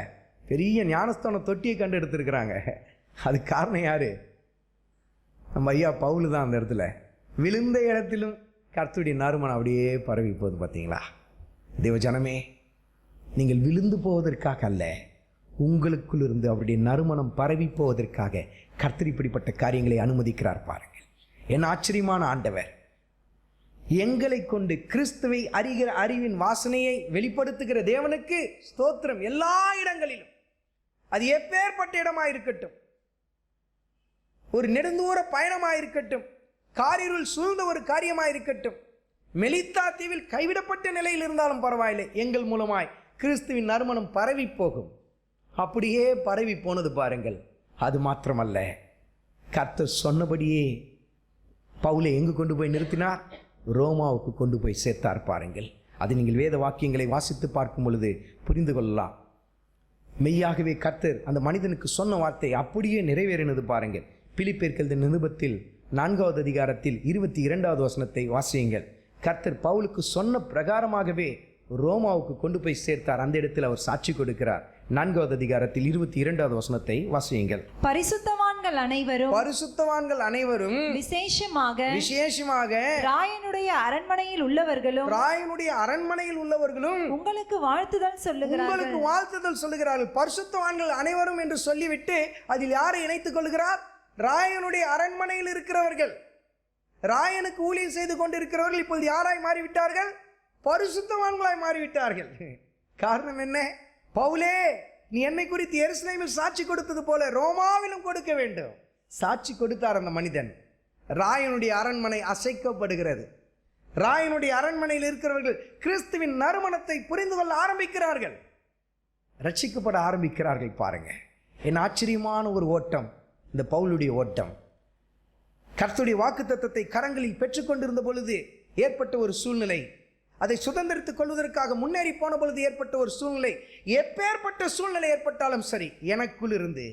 பெரிய ஞானஸ்தான தொட்டியை கண்டு எடுத்திருக்கிறாங்க. அது காரணம் யாரு? நம்ம ஐயா பவுல் தான். அந்த இடத்துல விழுந்த இடத்திலும் கர்த்தருடைய நறுமணம் அப்படியே பரவி போகுது பார்த்தீங்களா? தேவ ஜனமே, நீங்கள் விழுந்து போவதற்காக அல்ல, உங்களுக்குள் இருந்து அவருடைய நறுமணம் பரவி போவதற்காக கர்த்தர் இப்படிப்பட்ட காரியங்களை அனுமதிக்கிறார் பாருங்கள். என் ஆச்சரியமான ஆண்டவர் எங்களை கொண்டு கிறிஸ்துவை அறிகிற அறிவின் வாசனையை வெளிப்படுத்துகிற தேவனுக்கு ஸ்தோத்திரம். எல்லா இடங்களிலும், அது எப்பேற்பட்ட இடமா இருக்கட்டும், ஒரு நெடுந்தூர பயணமாயிருக்கட்டும், காரிருள் சூழ்ந்த ஒரு காரியமாயிருக்கட்டும், மெலித்தா தீவில் கைவிடப்பட்ட நிலையில் இருந்தாலும் பரவாயில்லை, எங்கள் மூலமாய் கிறிஸ்துவின் நறுமணம் பரவி போகும். அப்படியே பரவி போனது பாருங்கள். அது மாத்திரமல்ல, கர்த்தர் சொன்னபடியே பவுலை எங்கு கொண்டு போய் நிறுத்தினார்? ரோமாவுக்கு கொண்டு போய் சேர்த்தார் பாருங்கள். அது நீங்கள் வேத வாக்கியங்களை வாசித்து பார்க்கும் பொழுது புரிந்து கொள்ளலாம். மெய்யாகவே கர்த்தர் அந்த மனிதனுக்கு சொன்ன வார்த்தை அப்படியே நிறைவேறினது பாருங்கள். பிலிப்பியர் நிருபத்தில் 4வது அதிகாரத்தில் 22வது வசனத்தை வாசியுங்கள். கர்த்தர் பவுலுக்கு சொன்ன பிரகாரமாகவே ரோமாவுக்கு கொண்டு போய் சேர்த்தார். அந்த இடத்தில் அவர் சாட்சி கொடுக்கிறார். 4வது அதிகாரத்தில் 22வது வசனத்தை வாசியுங்கள். பரிசுத்தவான்கள் அனைவரும் விசேஷமாக ராயனுடைய அரண்மனையில் உள்ளவர்களும் உங்களுக்கு வாழ்த்துதல் சொல்லுகிறார்கள். பரிசுத்தவான்கள் அனைவரும் என்று சொல்லிவிட்டு அதில் யாரை இணைத்துக் கொள்கிறார்? ராயனுடைய அரண்மனையில் இருக்கிறவர்கள், ராயனுக்கு ஊழியம் செய்து கொண்டிருக்கிறவர்கள் இப்பொழுது யாராய் மாறிவிட்டார்கள்? பரிசுத்தவான்களாய் மாறிவிட்டார்கள். காரணம் என்ன? பவுலே, நீ என்னை குறித்து எருசலேமில் சாட்சி கொடுத்தது போல ரோமாவிலும் கொடுக்க வேண்டும். சாட்சி கொடுத்தார் அந்த மனிதன். ராயனுடைய அரண்மனை அசைக்கப்படுகிறது. ராயனுடைய அரண்மனையில் இருக்கிறவர்கள் கிறிஸ்துவின் நறுமணத்தை புரிந்து கொள்ள ஆரம்பிக்கிறார்கள், ரட்சிக்கப்பட ஆரம்பிக்கிறார்கள். பாருங்க, என் ஆச்சரியமான ஒரு ஓட்டம் இந்த பவுலுடைய ஓட்டம். கர்த்தருடைய வாக்குத்தத்தத்தை கரங்களில் பெற்றுக்கொண்டிருந்த பொழுது ஏற்பட்ட ஒரு சூழ்நிலை, அதை சுதந்திரித்துக் கொள்வதற்காக முன்னேறி போன பொழுது ஏற்பட்ட ஒரு சூழ்நிலை, எப்பேற்பட்ட சூழ்நிலை ஏற்பட்டாலும் சரி, எனக்குள் இருந்து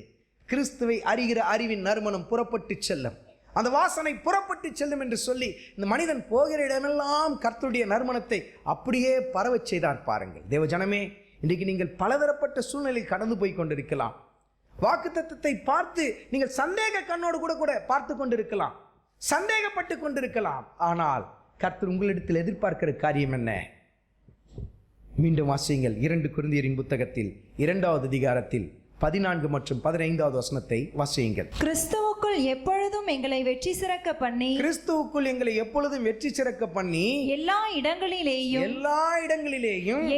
கிறிஸ்துவை அறிகிற அறிவின் நறுமணம் புறப்பட்டு செல்லும், அந்த வாசனை புறப்பட்டு செல்லும் என்று சொல்லி இந்த மனிதன் போகிற இடமெல்லாம் கர்த்தருடைய நறுமணத்தை அப்படியே பரவச் செய்தார். பாருங்கள் தேவஜனமே, இன்றைக்கு நீங்கள் பலதரப்பட்ட சூழ்நிலை கடந்து போய் கொண்டிருக்கலாம். வாக்குத்தத்தத்தை பார்த்து நீங்கள் சந்தேக கண்ணோடு கூட பார்த்து கொண்டிருக்கலாம், சந்தேகப்பட்டு கொண்டிருக்கலாம். ஆனால் கர்த்தர் உங்களிடத்தில் எதிர்பார்க்கிற காரியம் என்ன? மீண்டும் வாசியுங்கள். 2 கொரிந்தியரின் புத்தகத்தில் 2வது அதிகாரத்தில் 14 மற்றும் 15வது வசனத்தை வாசியுங்கள். கிறிஸ்துவுக்குள் எப்பொழுதும் எங்களை வெற்றி சிறக்க பண்ணி எல்லா இடங்களிலேயும்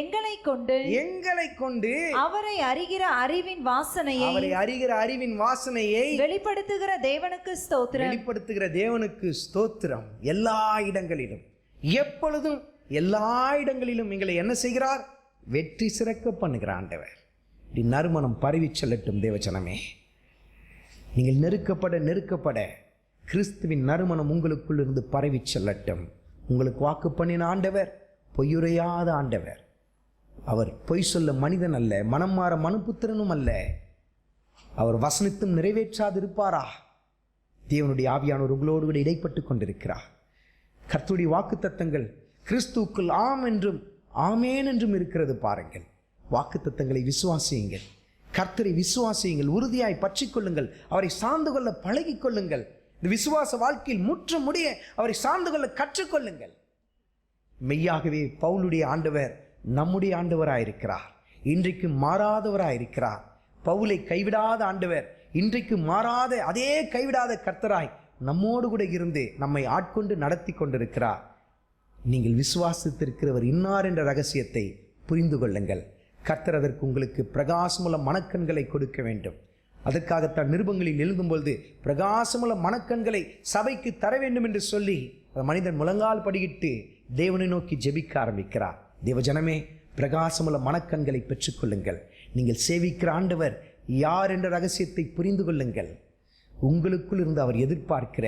எங்களை கொண்டு அவரை அறிகிற அறிவின் வாசனையை வெளிப்படுத்துகிற தேவனுக்கு ஸ்தோத்திரம். எல்லா இடங்களிலும், எப்பொழுதும், எல்லா இடங்களிலும் எங்களை என்ன செய்கிறார்? வெற்றி சிறக்க பண்ணுகிற ஆண்டவர். நறுமணம் பரவி செல்லட்டும் தேவஜனமே. நீங்கள் நெருக்கப்பட கிறிஸ்துவின் நறுமணம் உங்களுக்குள் இருந்து பரவி செல்லட்டும். உங்களுக்கு வாக்கு பண்ணின ஆண்டவர் பொய்யுரையாத ஆண்டவர். அவர் பொய் சொல்ல மனிதன் அல்ல, மனம் மாற மனுபுத்திரனும் அல்ல. அவர் வசனித்தும் நிறைவேற்றாதிருப்பாரா? தேவனுடைய ஆவியானவர் உங்களோடு கூட இடைப்பட்டு கொண்டிருக்கிறார். கர்த்தருடைய வாக்கு தத்தங்கள் கிறிஸ்துவுக்குள் ஆம் என்றும் ஆமேன் என்றும் இருக்கிறது. பாருங்கள், வாக்கு தத்தங்களை விசுவாசியுங்கள், கர்த்தரை விசுவாசியுங்கள், உறுதியாய் பற்றிக்கொள்ளுங்கள், அவரை சார்ந்து கொள்ள பழகி கொள்ளுங்கள். இந்த விசுவாச வாழ்க்கையில் முற்று முடிய அவரை சார்ந்து கொள்ள கற்றுக்கொள்ளுங்கள். மெய்யாகவே பவுலுடைய ஆண்டவர் நம்முடைய ஆண்டவராயிருக்கிறார், இன்றைக்கு மாறாதவராயிருக்கிறார். பவுலை கைவிடாத ஆண்டவர் இன்றைக்கு மாறாத அதே கைவிடாத கர்த்தராய் நம்மோடு கூட இருந்து நம்மை ஆட்கொண்டு நடத்தி கொண்டிருக்கிறார். நீங்கள் விசுவாசித்திருக்கிறவர் இன்னார் என்ற ரகசியத்தை புரிந்து கொள்ளுங்கள். கர்த்தர் அதற்கு உங்களுக்கு பிரகாசமுள்ள மனக்கண்களை கொடுக்க வேண்டும். அதற்காகத்தான் நிருபங்களில் எழுதும் பொழுது பிரகாசமுள்ள மனக்கண்களை சபைக்கு தர வேண்டும் என்று சொல்லி மனிதன் முழங்கால் படியிட்டு தேவனை நோக்கி ஜெபிக்க ஆரம்பிக்கிறார். தேவஜனமே, பிரகாசமுள்ள மனக்கண்களை பெற்றுக்கொள்ளுங்கள். நீங்கள் சேவிக்கிற ஆண்டவர் யார் என்ற ரகசியத்தை புரிந்து கொள்ளுங்கள். உங்களுக்குள் இருந்து அவர் எதிர்பார்க்கிற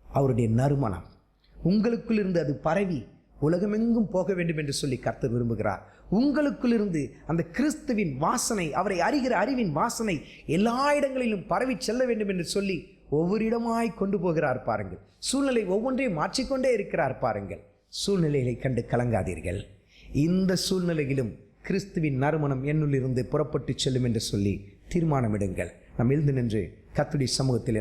அவருடைய நறுமணம் உங்களுக்குள் இருந்து அது பரவி உலகமெங்கும் போக வேண்டும் என்று சொல்லி கர்த்தர் விரும்புகிறார். உங்களுக்குள் இருந்து அந்த கிறிஸ்துவின் வாசனை, அவரை அறிகிற அறிவின் வாசனை எல்லா இடங்களிலும் பரவி செல்ல வேண்டும் என்று சொல்லி ஒவ்வொரு இடமாய் கொண்டு போகிறார். பாருங்கள், சூழ்நிலை ஒவ்வொன்றையும் மாற்றிக்கொண்டே இருக்கிறார். பாருங்கள், சூழ்நிலைகளை கண்டு கலங்காதீர்கள். இந்த சூழ்நிலையிலும் கிறிஸ்துவின் நறுமணம் என்னுள் இருந்து புறப்பட்டு செல்லும் என்று சொல்லி தீர்மானமிடுங்கள். நாம் எழுந்து நின்று கர்த்தருடைய சமூகத்திலே